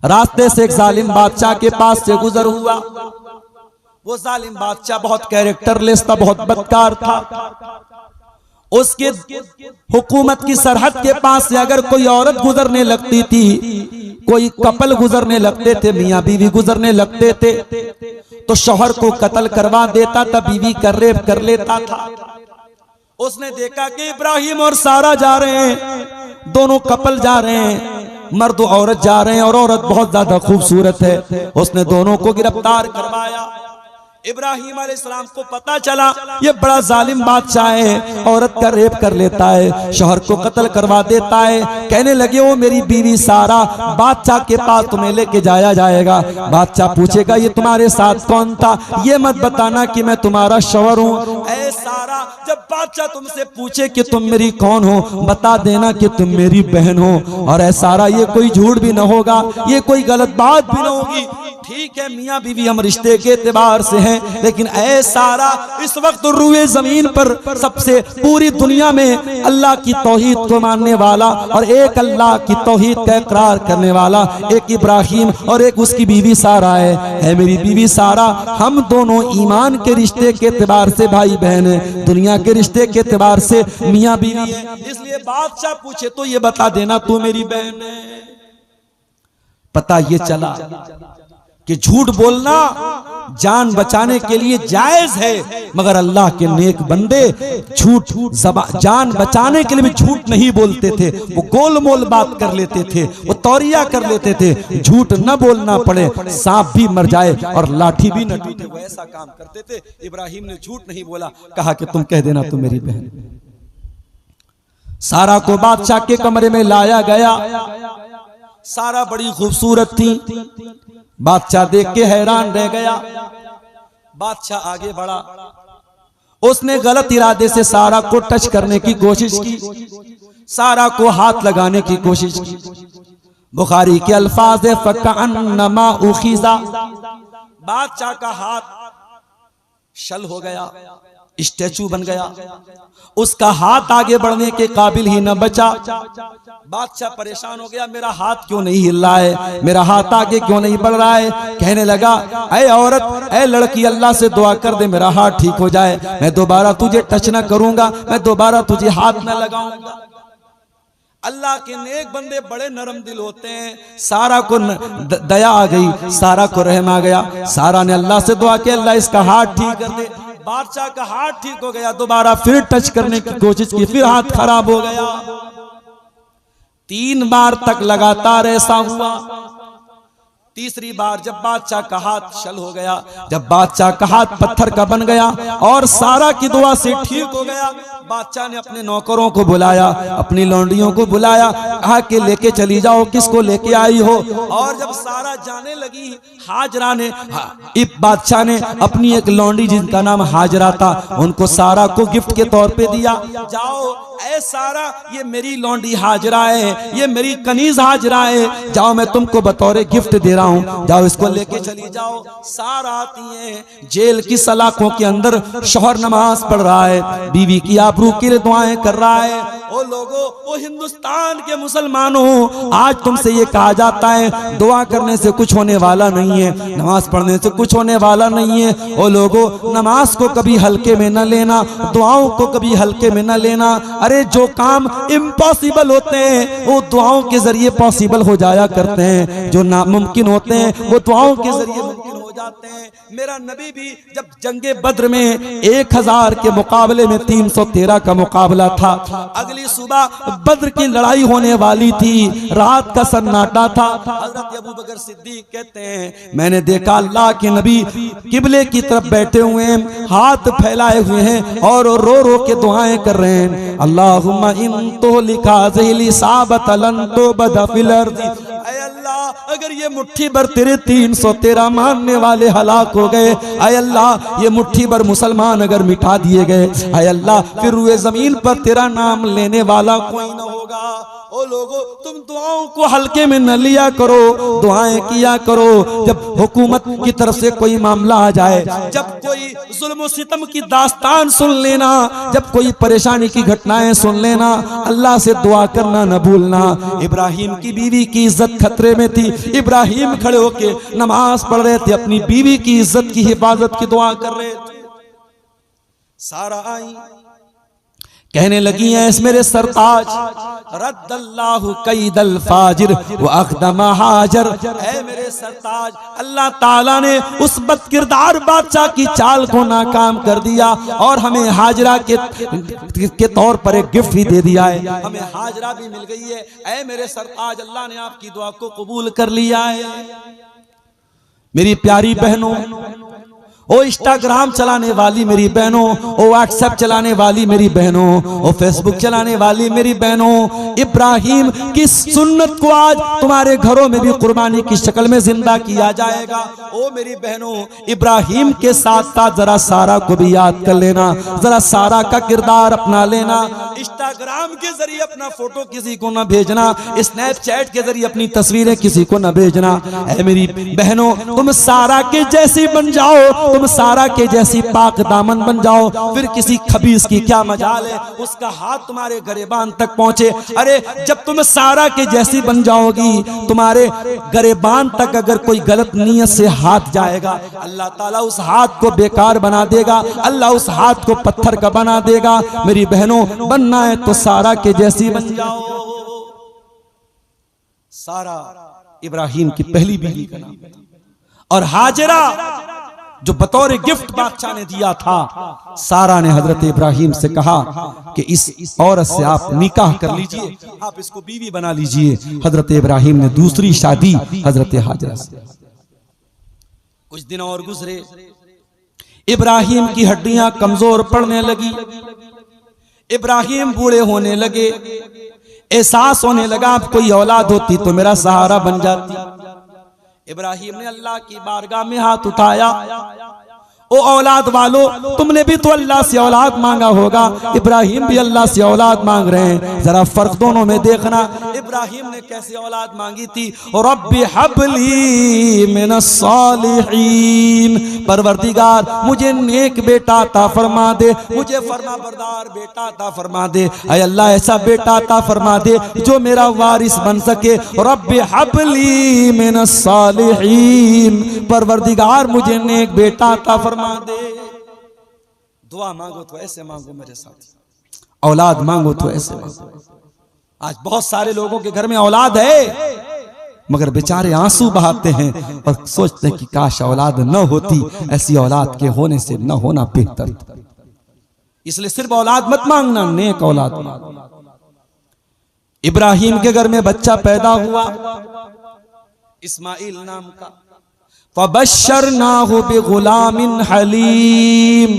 रास्ते से एक जालिम बादशाह के पास से गुजर हुआ। वो जालिम बादशाह बहुत कैरेक्टरलेस था, बहुत बदकार था। उसके हुकूमत की सरहद के पास से अगर कोई औरत गुजरने लगती थी, कोई कपल गुजरने लगते थे, मियां बीवी गुजरने लगते थे, तो शौहर को कत्ल करवा देता था, बीवी का रेप कर लेता था। उसने देखा कि इब्राहिम और सारा जा रहे हैं, दोनों कपल जा रहे हैं, मर्द औरत जा रहे हैं और औरत बहुत ज्यादा खूबसूरत है। उसने दोनों को गिरफ्तार करवाया। इब्राहिम अलैहिस्सलाम को पता चला ये बड़ा जालिम बादशाह है, औरत का रेप कर लेता है, शौहर को कत्ल करवा देता है। कहने लगे वो मेरी बीवी सारा बादशाह के पास तुम्हें लेके जाया जाएगा। बादशाह पूछेगा ये तुम्हारे साथ कौन था, ये मत बताना कि मैं तुम्हारा शौहर हूँ। ऐ सारा, जब बादशाह तुमसे पूछे कि तुम मेरी कौन हो, बता देना कि तुम मेरी बहन हो। और ऐ सारा, ये कोई झूठ भी न होगा, ये कोई गलत बात भी न होगी। ठीक है मियाँ बीवी हम रिश्ते के एतबार से हैं, लेकिन ऐ सारा, इस वक्त रुए जमीन पर सबसे पूरी दुनिया में अल्लाह की तौहीद को मानने वाला और एक अल्लाह की तौहीद का इकरार करने वाला एक इब्राहिम और एक उसकी बीवी सारा है। मेरी बीवी सारा, हम दोनों ईमान के रिश्ते के एतबार से भाई बहन है, दुनिया के रिश्ते के एतबार से मियाँ बीवी है। इसलिए बादशाह पूछे तो ये बता देना तू मेरी बहन है। पता ये चला कि झूठ बोलना जान बचाने के लिए जायज है, मगर अल्लाह के नेक बंदे झूठ जान बचाने के लिए भी झूठ नहीं बोलते थे। वो गोल मोल बात कर लेते थे, वो तौरिया कर लेते थे। झूठ न बोलना पड़े, सांप भी मर जाए और लाठी भी न टूटे, वो ऐसा काम करते थे। इब्राहिम ने झूठ नहीं बोला, कहा कि तुम कह देना तुम मेरी बहन। सारा को बादशाह के कमरे में लाया गया। सारा बड़ी खूबसूरत थी। बादशाह देख के हैरान रह गया। बादशाह आगे बढ़ा, उसने गलत इरादे से सारा को टच करने की कोशिश की, सारा को हाथ लगाने की कोशिश की। बुखारी के अल्फाज है फकअन्नमा उखिज़ा, बादशाह का हाथ शल हो गया, स्टैचू बन गया, उसका हाथ आगे बढ़ने के काबिल ही न बचा। बादशाह परेशान हो गया, मेरा हाथ क्यों नहीं हिल रहा है, मेरा हाथ आगे क्यों नहीं बढ़ रहा है। कहने लगा, ऐ औरत, ऐ लड़की, अल्लाह से दुआ कर दे मेरा हाथ ठीक हो जाए, मैं दोबारा तुझे टच न करूंगा, मैं दोबारा तुझे हाथ न लगाऊंगा। अल्लाह के नेक बंदे बड़े नरम दिल होते हैं। सारा को दया आ गई, सारा को रहम आ गया। सारा ने अल्लाह से दुआ की, अल्लाह इसका हाथ ठीक कर दे। बादशाह का हाथ ठीक हो गया, दोबारा फिर टच करने की कोशिश की, फिर हाथ खराब हो गया। 3 बार तक लगातार ऐसा हुआ। तीसरी बार जब बादशाह का हाथ शल हो गया, जब बादशाह का हाथ पत्थर का बन गया और सारा की दुआ से ठीक हो गया, बादशाह ने अपने नौकरों को बुलाया, अपनी लौंडियों को बुलाया, कहा कि लेके चली जाओ, किसको लेके आई हो। और जब सारा जाने लगी, हाजरा ने, बादशाह ने अपनी एक लौंडी जिनका नाम हाजरा था, उनको सारा को गिफ्ट के तौर पे दिया। जाओ ऐ सारा, ये मेरी लौंडी हाजरा है, ये मेरी कनीज हाजरा है, जाओ मैं तुमको बतौर गिफ्ट दे रहा हूं, जाओ इसको लेके चली जाओ। सारा आती है, जेल की सलाखों के अंदर शौहर नमाज पढ़ रहा है, बीवी की आबरू के लिए दुआएं कर रहा है। ओ लोगों, ओ हिंदुस्तान के मुसलमानों, आज तुमसे ये कहा जाता है दुआ करने से कुछ होने वाला नहीं है, नमाज पढ़ने से कुछ होने वाला नहीं है। ओ लोगों, नमाज को कभी हल्के में न लेना, दुआओं को कभी हल्के में न लेना। अरे जो काम इम्पॉसिबल होते हैं वो दुआओं के जरिए पॉसिबल हो जाया करते हैं, जो नामुमकिन होते हैं वो दुआओं के जरिए मुमकिन हो जाते हैं। मेरा नबी भी जब जंगे बद्र में 1000 के मुकाबले में 313 का मुकाबला था, अगली सुबह बद्र की लड़ाई होने वाली थी, रात का सन्नाटा था। हजरत अबू बकर सिद्दीक कहते हैं, मैंने देखा अल्लाह के नबी किबले की तरफ बैठे हुए हैं, हाथ फैलाए हुए हैं और रो रो के दुआएं कर रहे हैं। अल्लाहुम्मा इन तो लिखा ज़िली साबत लन तो बदफिल अर्ज़ी, ऐ अल्लाह अगर ये मुट्ठी भर तेरे 313 मानने वाले हलाक हो गए, ऐ अल्लाह ये मुट्ठी भर मुसलमान अगर मिटा दिए गए, ऐ अल्लाह फिर रुए जमीन पर तेरा नाम लेने वाला कोई न होगा। ओ लोगों, तुम दुआओं को हल्के में न लिया करो, दुआएं किया करो। जब हुकूमत की तरफ से कोई मामला आ जाए, जब कोई जुल्म सितम की दास्तान सुन लेना, जब कोई परेशानी की घटनाएं सुन लेना, अल्लाह से दुआ करना न भूलना। इब्राहिम की बीवी की इज्जत खतरे में थी, थी। इब्राहिम खड़े होके नमाज पढ़ रहे थे, अपनी बीवी की इज्जत की हिफाजत की दुआ कर रहे थे। सारा आई, कहने लगी हैं, इस मेरे सरताज, रद्दल्लाहु कैदल फाजिर व अखदम हाजर, ऐ मेरे सरताज, अल्लाह ताला ने उस बदकिरदार बादशाह की चाल को नाकाम कर दिया और हमें हाजरा के तौर पर एक गिफ्ट भी दे दिया है, हमें हाजरा भी मिल गई है। ऐ मेरे सरताज, अल्लाह ने आपकी दुआ को कबूल कर लिया है। मेरी प्यारी बहनों, ओ इंस्टाग्राम चलाने वाली मेरी बहनों, ओ व्हाट्सएप चलाने वाली मेरी बहनों, ओ फेसबुक चलाने वाली मेरी बहनों, इब्राहिम की सुन्नत को आज तुम्हारे घरों में भी कुर्बानी की शक्ल में जिंदा किया जाएगा। ओ मेरी बहनों, इब्राहिम के साथ साथ जरा सारा को भी याद कर लेना, जरा सारा का किरदार अपना लेना। इंस्टाग्राम के जरिए अपना फोटो किसी को न भेजना, स्नैपचैट के जरिए अपनी तस्वीरें किसी को न भेजना। ऐ मेरी बहनों, तुम सारा के जैसी बन जाओ, तुम सारा के जैसी पाक दामन बन जाओ, फिर किसी खबीस की क्या मजाल है, उसका हाथ तुम्हारे गरेबान तक पहुंचे। अरे जब तुम सारा के जैसी बन जाओगी, तुम्हारे गरेबान तक अगर कोई गलत नीयत से हाथ जाएगा, अल्लाह ताला उस हाथ को बेकार बना देगा, अल्लाह उस हाथ को पत्थर का बना देगा। मेरी बहनों, बनना है तो सारा के जैसी बन जाओ। सारा इब्राहिम की पहली बीवी का नाम था, और हाजरा जो बतौर गिफ्ट बादशाह ने दिया था। सारा ने हजरत इब्राहिम से कहा कि इस औरत से आप निकाह कर लीजिए, आप इसको बीवी बना लीजिए। हजरत इब्राहिम ने दूसरी शादी हजरत हाजरा से। कुछ दिन और गुजरे, इब्राहिम की हड्डियां कमजोर पड़ने लगी, इब्राहिम बूढ़े होने लगे, एहसास होने लगा अब कोई औलाद होती तो मेरा सहारा बन जाती। इब्राहिम ने अल्लाह की बारगाह में हाथ उठाया, ओ औलाद वालो, तुमने भी तो अल्लाह से औलाद मांगा होगा, इब्राहिम भी अल्लाह से औलाद मांग रहे हैं। जरा फर्क दोनों में देखना। इब्राहिम ने कैसे औलाद मांगी थी? रब्बी हबली मिनस सालिहीन, परवरदिगार मुझे नेक बेटा अता फरमा दे, मुझे फरमा बरदार बेटा अता फरमा दे। ऐ अल्लाह, ऐसा बेटा अता फरमा दे जो मेरा वारिस बन सके। रब्बी हबली मिनस सालिहीन, परवरदिगार मुझे नेक बेटा अता फरमा दे। दुआ मांगो तो ऐसे मांगो मेरे साथ, औलाद मांगो तो ऐसे मांगो। आज बहुत सारे लोगों के घर में औलाद है, मगर बेचारे आंसू बहाते हैं और सोचते हैं कि काश औलाद न होती, ऐसी औलाद के होने से न होना बेहतर। इसलिए सिर्फ औलाद मत मांगना, नेक औलाद मांगो। इब्राहिम के घर में बच्चा पैदा हुआ, इस्माइल नाम का। फबश्शरनाहु बिगुलामिन हलीम,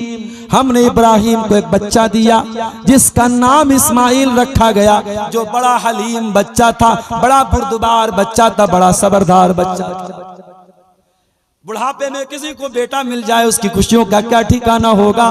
हमने इब्राहिम को एक बच्चा दिया जिसका नाम इस्माइल रखा गया, जो बड़ा हलीम बच्चा था, बड़ा बुर्दबार बच्चा था, बड़ा सबरदार बच्चा था। बुढ़ापे में किसी को बेटा मिल जाए, उसकी खुशियों का क्या ठिकाना होगा।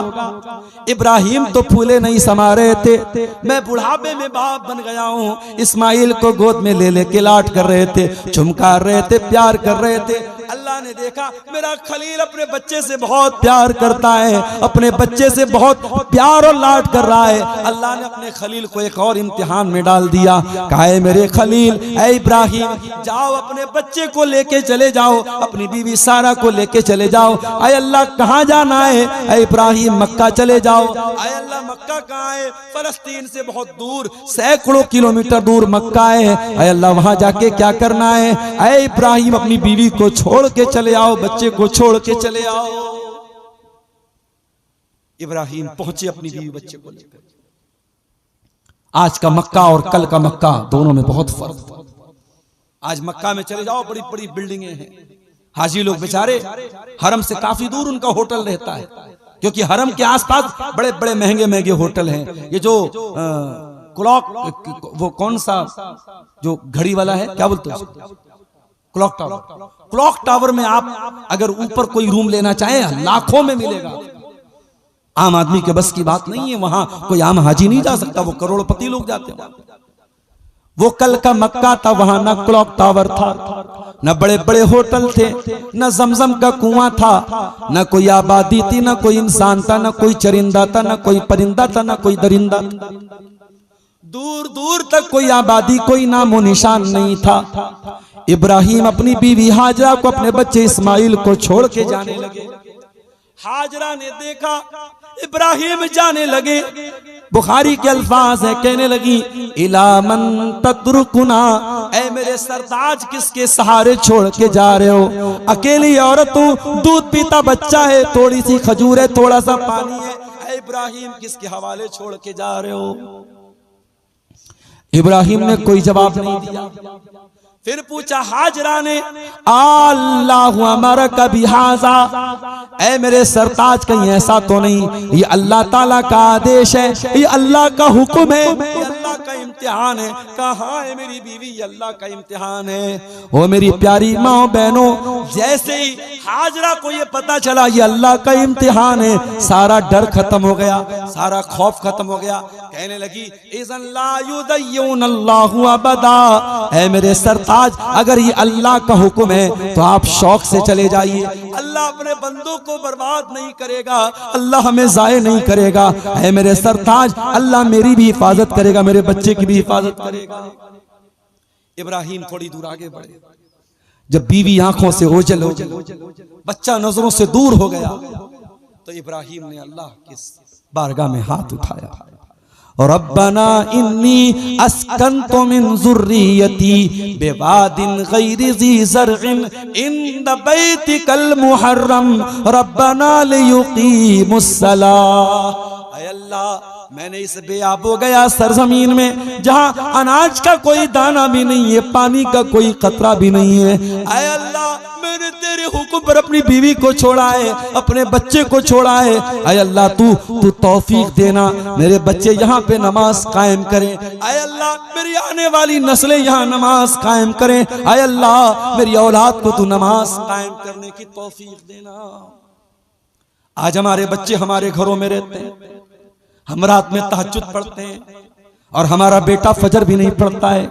इब्राहिम तो फूले नहीं समा रहे थे, मैं बुढ़ापे में बाप बन गया हूँ। इस्माइल को गोद में ले लेके लाड कर रहे थे, चुमकार रहे थे, प्यार कर रहे थे। अल्लाह ने देखा मेरा खलील अपने बच्चे से बहुत प्यार करता है, अपने बच्चे से बहुत प्यार और लाड कर रहा है। अल्लाह ने अपने खलील को एक और इम्तिहान में डाल दिया। कहा है मेरे खलील, ऐ इब्राहिम, जाओ अपने बच्चे को लेके चले जाओ, अपनी बीवी सारा को लेके चले जाओ। ऐ अल्लाह, कहाँ जाना है? ऐ इब्राहिम, मक्का चले जाओ। ऐ अल्लाह, मक्का कहाँ है? फलस्तीन से बहुत दूर, सैकड़ों किलोमीटर दूर मक्का है। ऐ अल्लाह, वहां जाके क्या करना है? ऐ इब्राहिम, अपनी बीवी को छोड़ के चले आओ, बच्चे को छोड़ के चले आओ। इब्राहिम पहुंचे अपनी बीवी बच्चे को लेकर। आज का मक्का और कल का मक्का दोनों में बहुत फर्क था। आज मक्का में चले जाओ, बड़ी बड़ी बिल्डिंगें हैं, हाजी लोग बेचारे हरम से काफी दूर उनका होटल रहता है, क्योंकि हरम के आसपास बड़े बड़े महंगे महंगे होटल हैं। ये जो क्लॉक, वो कौन सा जो घड़ी वाला है, क्या बोलते हैं, क्लॉक टावर। क्लॉक टावर में आप अगर ऊपर कोई रूम लेना चाहें, लाखों में मिलेगा। आम आदमी के बस की बात नहीं है, वहां कोई आम हाजी नहीं जा सकता, वो करोड़पति लोग जाते हैं। वो कल का मक्का था, वहां ना क्लॉक टावर था, न बड़े बड़े होटल थे, न जमजम का कुआं था, न कोई आबादी थी, न कोई इंसान था, न कोई चरिंदा था, न कोई परिंदा था, न कोई दरिंदा था। दूर दूर तक कोई आबादी, कोई नामो निशान नहीं था। इब्राहिम अपनी बीवी हाजरा को अपने बच्चे इस्माइल को छोड़ के जाने लगे। हाजरा ने देखा इब्राहिम जाने लगे, बुखारी के अल्फाज है, कहने लगी इला मन तत्रुकुना, ऐ मेरे सरताज किसके सहारे छोड़ के जा रहे हो? अकेली औरत हूं, दूध पीता बच्चा है, थोड़ी सी खजूर है, थोड़ा सा पानी है, ऐ इब्राहिम किसके हवाले छोड़ के जा रहे हो? इब्राहिम ने कोई जवाब नहीं दिया। फिर पूछा हाजरा ने, अल्लाहु अमरका बिहाज़ा, ऐ मेरे सरताज कहीं ऐसा तो नहीं ये अल्लाह ताला का आदेश है, ये अल्लाह का हुक्म है, ये अल्लाह का इम्तिहान है? कहाँ है मेरी बीवी? ये अल्लाह का इम्तिहान है। ओ मेरी प्यारी माँ बहनों, जैसे ही हाजरा को ये पता चला ये अल्लाह का इम्तिहान है, सारा डर खत्म हो गया, सारा खौफ खत्म हो गया। कहने लगी इज़न ला युदय्युन अल्लाहु अबदा, ऐ मेरे सरताज अगर ये अल्लाह का हुक्म है तो आप शौक से चले जाइए। अल्लाह अपने बंदों को बर्बाद नहीं करेगा, अल्लाह हमें जाये नहीं करेगा। ऐ मेरे सरताज अल्लाह मेरी भी हिफाजत करेगा, मेरे बच्चे की भी हिफाजत करेगा। इब्राहिम थोड़ी दूर आगे बढ़े, जब बीवी आंखों से ओझल हो गई, बच्चा नजरों से दूर हो गया, तो इब्राहिम ने अल्लाह की बारगाह में हाथ उठाया, रब्बना इन्नी अस्कन्तु मिन ज़ुर्रियती बिवादिन गैरि ज़ी ज़र्इन इंद बैतिकल मुहर्रम रब्बना लियुक़ीमुस्सलाह। ऐ अल्लाह मैंने इस बेआबो गया सरजमीन में जहां अनाज का कोई दाना भी नहीं है, पानी का कोई कतरा भी नहीं है, ऐ अल्लाह मैंने तेरे हुक्म पर अपनी बीवी को छोड़ा है, अपने बच्चे को छोड़ा है। ऐ अल्लाह तू तौफीक देना, मेरे बच्चे यहाँ पे नमाज कायम करें। ऐ अल्लाह मेरी आने वाली नस्लें यहाँ नमाज कायम करें। ऐ अल्लाह मेरी औलाद को तू नमाज कायम करने की तौफीक देना। आज हमारे बच्चे हमारे घरों में रहते हैं, हम रात में तहज्जुद पढ़ते हैं और हमारा बेटा फजर भी नहीं पढ़ता है।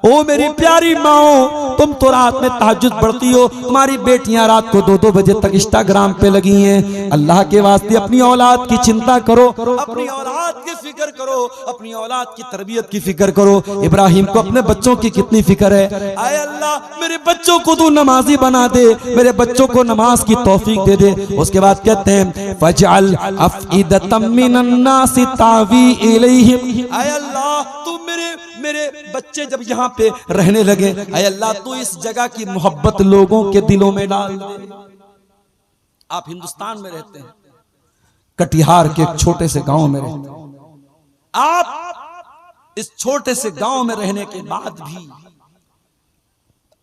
ओ मेरी प्यारी माओ, तुम तो रात में तहज्जुद पढ़ती हो, तुम्हारी बेटियां रात को 2-2 बजे तक इंस्टाग्राम पे लगी हैं। अल्लाह के वास्ते अपनी औलाद की चिंता करो, अपनी औलाद की फिक्र करो, अपनी औलाद की तरबियत की फिक्र करो। इब्राहिम को अपने बच्चों की कितनी फिक्र है। आए अल्लाह मेरे बच्चों को तू नमाजी बना दे, मेरे बच्चों को नमाज की तौफीक दे दे। उसके बाद कहते हैं फजअल अफइदतम मिनन नासि तावी इलैहिम, आए अल्लाह तू मेरे बच्चे जब यहाँ पे रहने लगे, ऐ अल्लाह तू इस जगह की मोहब्बत लोगों के दिलों में डाल दे। आप हिंदुस्तान में रहते हैं, कटिहार के एक छोटे से गांव में रहते हैं। आप इस छोटे से गांव में रहने के बाद भी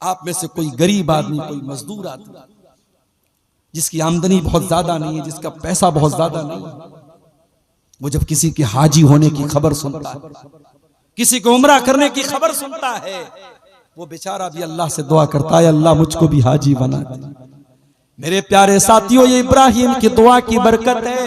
आप में से कोई गरीब आदमी, कोई मजदूर आदमी जिसकी आमदनी बहुत ज्यादा नहीं है, जिसका पैसा बहुत ज्यादा नहीं है, वो जब किसी के हाजी होने की खबर सुनता है, किसी को उम्रा करने की खबर सुनता है, वो बेचारा भी अल्लाह से दुआ करता है अल्लाह मुझको भी हाजी बना दे। मेरे प्यारे साथियों, ये इब्राहिम की दुआ की बरकत है,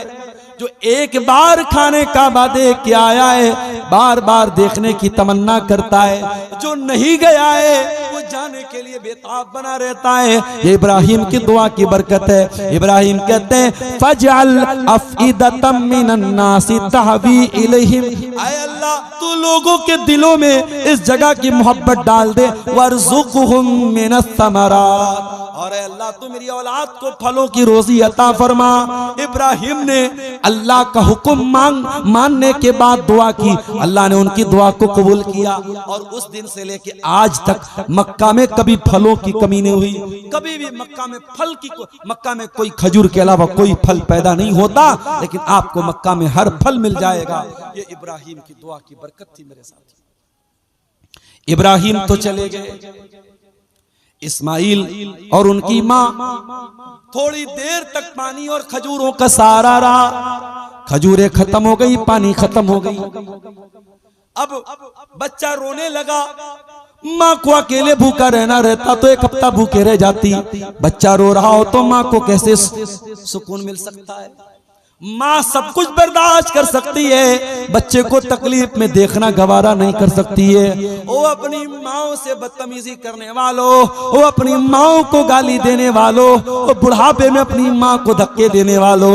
जो एक बार खाने का वादे के आया है, बार बार देखने की तमन्ना करता है। जो नहीं गया है वो जाने के लिए बेताब बना रहता है। ये इब्राहिम की दुआ की बरकत है। इब्राहिम कहते हैं फजअल अफइदतम मिनन नासि तहवी इलैहिम, ऐ अल्लाह तू लोगों के दिलों में इस जगह की मोहब्बत डाल दे। वरज़ुक़हुम मिनस समरात, और अल्लाह तू मेरी औलाद को फलों की रोजी अता फरमा। इब्राहिम ने अल्लाह का हुक्म मानने के बाद दुआ की, अल्लाह ने उनकी दुआ को कबूल किया, और उस दिन से लेके आज तक मक्का में कभी फलों की कमी नहीं हुई। कभी भी मक्का में कोई खजूर के अलावा कोई फल पैदा नहीं होता, लेकिन आपको मक्का में हर फल मिल जाएगा। ये इब्राहिम की दुआ की बरकत थी मेरे साथ। इब्राहिम तो चले गए, इस्माइल और उनकी माँ थोड़ी देर तक पानी और खजूरों का सहारा रहा। खजूरें खत्म हो गई, पानी खत्म हो गई। अब बच्चा रोने लगा। माँ को अकेले भूखा रहना रहता तो 1 हफ्ता भूखे रह जाती। बच्चा रो रहा हो तो माँ को कैसे सुकून मिल सकता है। माँ सब कुछ बर्दाश्त कर सकती है, बच्चे को तकलीफ में देखना गवारा नहीं कर सकती है। वो अपनी माँ से बदतमीजी करने वालों, वो अपनी माँ को गाली देने वालों, वो बुढ़ापे में अपनी माँ को धक्के देने वालों,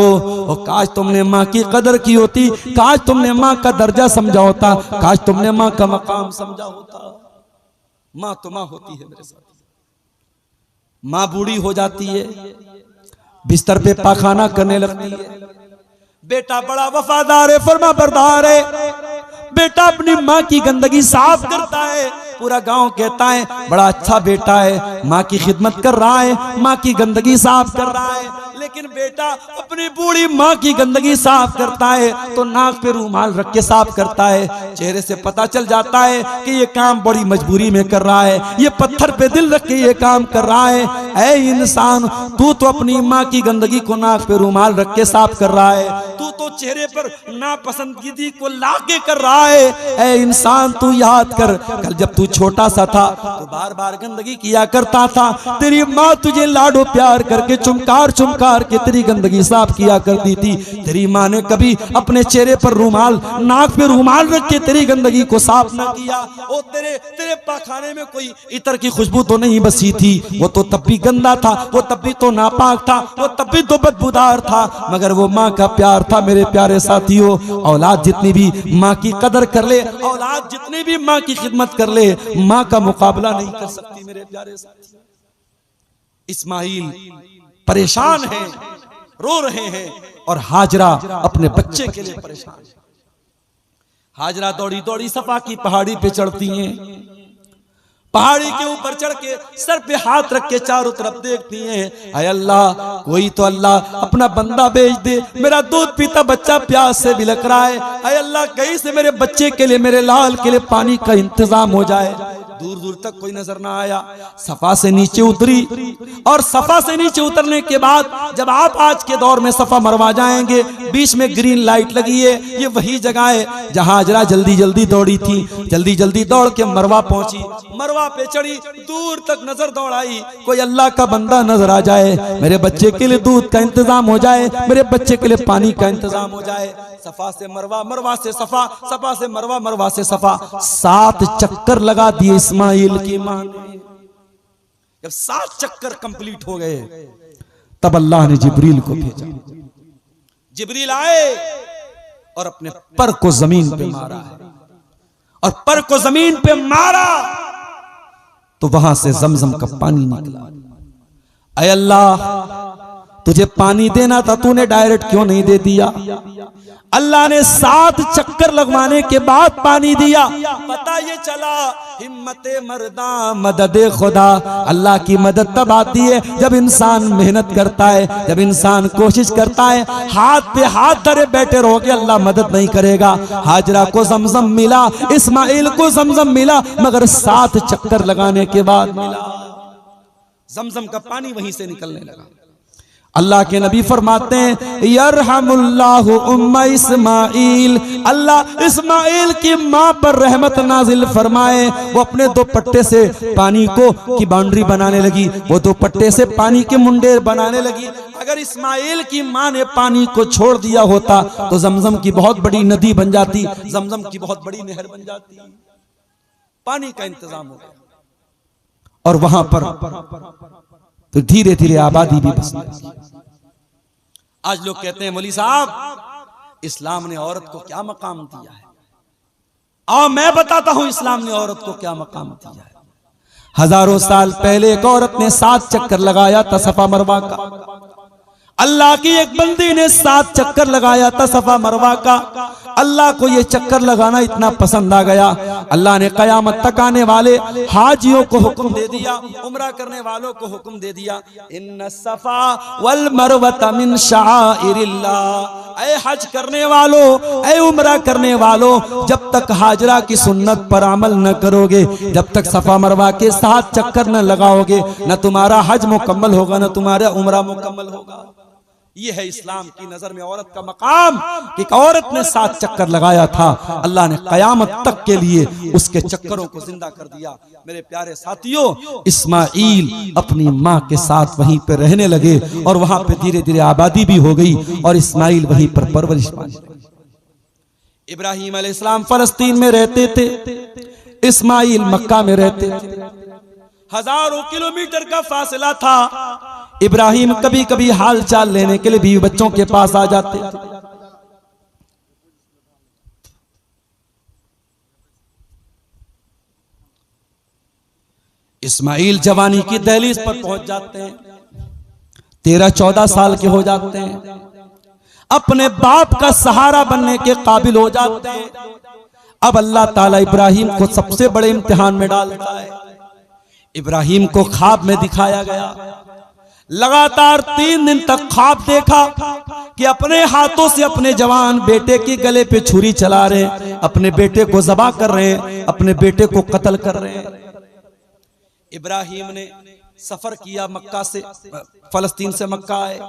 वो काश तुमने माँ की कदर की होती, काश तुमने माँ का दर्जा समझा होता, काश तुमने माँ का मकाम समझा होता। माँ तो माँ होती है मेरे साथ। माँ बूढ़ी हो जाती है, बिस्तर पे पाखाना करने लगती है। बेटा बड़ा वफादार है, फर्मा बरदार है, बेटा अपनी माँ की गंदगी साफ करता है। पूरा गांव कहता है बड़ा अच्छा बेटा है, माँ की खिदमत कर रहा है, माँ की गंदगी साफ कर रहा है। लेकिन बेटा अपनी बूढ़ी माँ की गंदगी साफ करता है तो नाक पे रूमाल रख के साफ करता है। चेहरे से पता चल जाता है कि ये काम बड़ी मजबूरी में कर रहा है, ये पत्थर पे दिल रख के ये काम कर रहा है। ऐ इंसान, तू तो अपनी माँ की गंदगी को नाक पे रूमाल रख के साफ कर रहा है, तू तो चेहरे पर नापसंदगी को लाके कर रहा है। ऐ इंसान, तू याद कर, कल जब तू छोटा सा था तो बार बार गंदगी किया करता था, तेरी माँ तुझे लाडो प्यार करके चुमकार चुमकार के तेरी गंदगी साफ किया करती थी। तेरी माँ ने कभी अपने चेहरे पर रूमाल, नाक पे रूमाल रख के तेरी गंदगी को साफ न किया। ओ तेरे पाखाने में कोई इत्र की खुशबू तो नहीं बसी थी, वो तो तब भी गंदा था, वो तब भी तो नापाक था, वो तब भी तो बदबूदार था, मगर वो माँ का प्यार था। मेरे प्यारे साथियों, औलाद जितनी भी माँ की कदर कर ले, औलाद जितनी भी माँ की खिदमत कर ले, माँ का मुकाबला नहीं कर सकती। मेरे प्यारे साथियों, इस्माइल परेशान हैं, रो रहे हैं, और हाजरा अपने बच्चे के लिए परेशान है। हाजरा दौड़ी दौड़ी सफा की पहाड़ी पे चढ़ती हैं। पहाड़ी के ऊपर चढ़ के सर पे हाथ रख के चारों तरफ देखती हैं, अय अल्लाह, कोई तो अल्लाह अपना बंदा भेज दे, मेरा दूध पीता बच्चा प्यास से बिलख रहा है। अय अल्लाह, कहीं से मेरे बच्चे के लिए, मेरे लाल के लिए पानी का इंतजाम हो जाए। दूर दूर तक कोई नजर ना आया। सफा से नीचे उतरी, और सफा से नीचे उतरने के बाद जब आप आज के दौर में सफा मरवा जाएंगे, बीच में ग्रीन लाइट लगी है, ये वही जगह है जहां हाजरा जल्दी जल्दी दौड़ी थी। जल्दी जल्दी दौड़ के मरवा पहुंची, मरवा पे चढ़ी, दूर तक नजर दौड़ाई, कोई अल्लाह का बंदा नजर आ जाए, मेरे बच्चे के लिए दूध का इंतजाम हो जाए, मेरे बच्चे के लिए पानी का इंतजाम हो जाए। सफा से मरवा, मरवा से सफा, सफा से मरवा, मरवा से सफा, 7 चक्कर लगा दिए इस्माइल की मां ने। जब 7 चक्कर कंप्लीट हो गए, तब अल्लाह ने जिब्रील को भेजा। जिब्रील आए और अपने पर को जमीन पे मारा है, और पर को जमीन पे मारा तो वहां से जमजम का पानी निकला। अय अल्लाह, तुझे पानी देना था, तूने डायरेक्ट क्यों नहीं दे दिया? अल्लाह ने 7 चक्कर लगवाने के बाद पानी दिया। पता ये चला, हिम्मते मर्दा मदद खुदा। अल्लाह की मदद तब आती है जब इंसान मेहनत करता है, जब इंसान कोशिश करता है। हाथ पे हाथ धरे बैठे रहोगे, अल्लाह मदद नहीं करेगा। हाजरा को जमजम मिला, इस्माइल को जमजम मिला, मगर 7 चक्कर लगाने के बाद मिला। जमजम का पानी वहीं से निकलने लगा। अल्लाह के नबी फरमाते हैं, यरहमुल्लाहु उम्मा इस्माइल, अल्लाह इस्माइल की माँ पर रहमत नाजिल फरमाए। वो अपने 2 पट्टे से पानी को की बाउंड्री बनाने लगी, वो 2 पट्टे से पानी के मुंडे बनाने लगी। अगर इस्माइल की माँ ने पानी को छोड़ दिया होता तो जमजम की बहुत बड़ी नदी बन जाती, जमजम की बहुत बड़ी नहर बन जाती। पानी का इंतजाम हो गया, और वहां पर तो धीरे धीरे आबादी भी बसने लगी। आज लोग कहते हैं, मौलवी साहब, इस्लाम ने औरत को क्या मकाम दिया है? आओ मैं बताता हूं इस्लाम ने औरत को क्या मकाम दिया है। हजारों साल पहले एक औरत ने 7 चक्कर लगाया था सफा मरवा का। अल्लाह की एक बंदी ने 7 चक्कर लगाया था सफा मरवा का। अल्लाह को ये चक्कर लगाना इतना पसंद आ गया, अल्लाह ने कयामत तक आने वाले हाजियों को हुक्म दे दिया, उम्रा करने वालों को हुक्म दे दिया, इन्ना सफा वल मरवता मिन शाइरिल्लाह। ऐ हज करने वालों, ऐ उम्रा करने वालों, जब तक हाजरा की सुन्नत पर अमल न करोगे, जब तक सफा मरवा के 7 चक्कर न लगाओगे, न तुम्हारा हज मुकम्मल होगा, न तुम्हारा उम्रा मुकम्मल होगा। ये है इस्लाम की नजर में औरत का मकाम। कि एक औरत ने 7 चक्कर लगाया था, अल्लाह ने कयामत तक के लिए उसके चक्करों को जिंदा कर दिया। मेरे प्यारे साथियों, इस्माइल अपनी माँ के साथ वहीं पर रहने लगे, और वहां पे धीरे धीरे आबादी भी हो गई, और इस्माइल वहीं पर परवरिश पाने लगे। इब्राहिम अलैहिस्सलाम फलस्तीन में रहते थे, इस्माइल मक्का में रहते थे। हजारों किलोमीटर का फासला था। इब्राहिम कभी कभी हाल चाल लेने के लिए बीवी बच्चों के पास आ जाते थे। इस्माइल जवानी की दहलीज पर पहुंच जाते हैं, 13-14 साल के हो जाते हैं, अपने बाप का सहारा बनने के काबिल हो जाते हैं। अब अल्लाह ताला इब्राहिम को सबसे बड़े इम्तिहान में डालता है। इब्राहिम को ख्वाब में दिखाया गया, लगातार 3 दिन तक ख्वाब देखा कि अपने हाथों से अपने जवान बेटे के गले पे छुरी चला रहे हैं, अपने बेटे को ज़बह कर रहे हैं, अपने बेटे को कत्ल कर रहे हैं। इब्राहिम ने सफर किया मक्का से, फलस्तीन से मक्का आए।